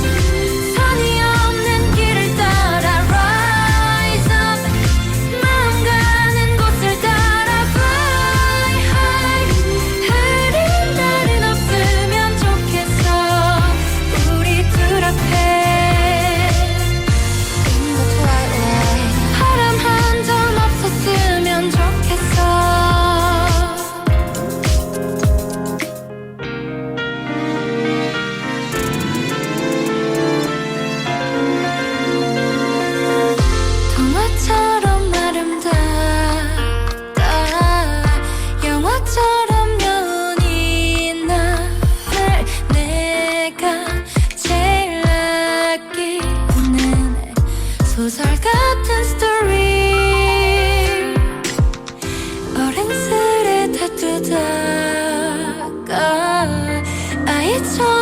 선이 없는 길을 따라 rise up 마음 가는 곳을 따라 fly high 흐린 날은 없으면 좋겠어 우리 둘 앞에 In the twilight 바람 한 점 없었으면 좋겠어 동화처럼 아름답다 영화처럼 여운이 나를 내가 제일 아끼는 소설 같은 스토리 어른스레 다투다가 아이처럼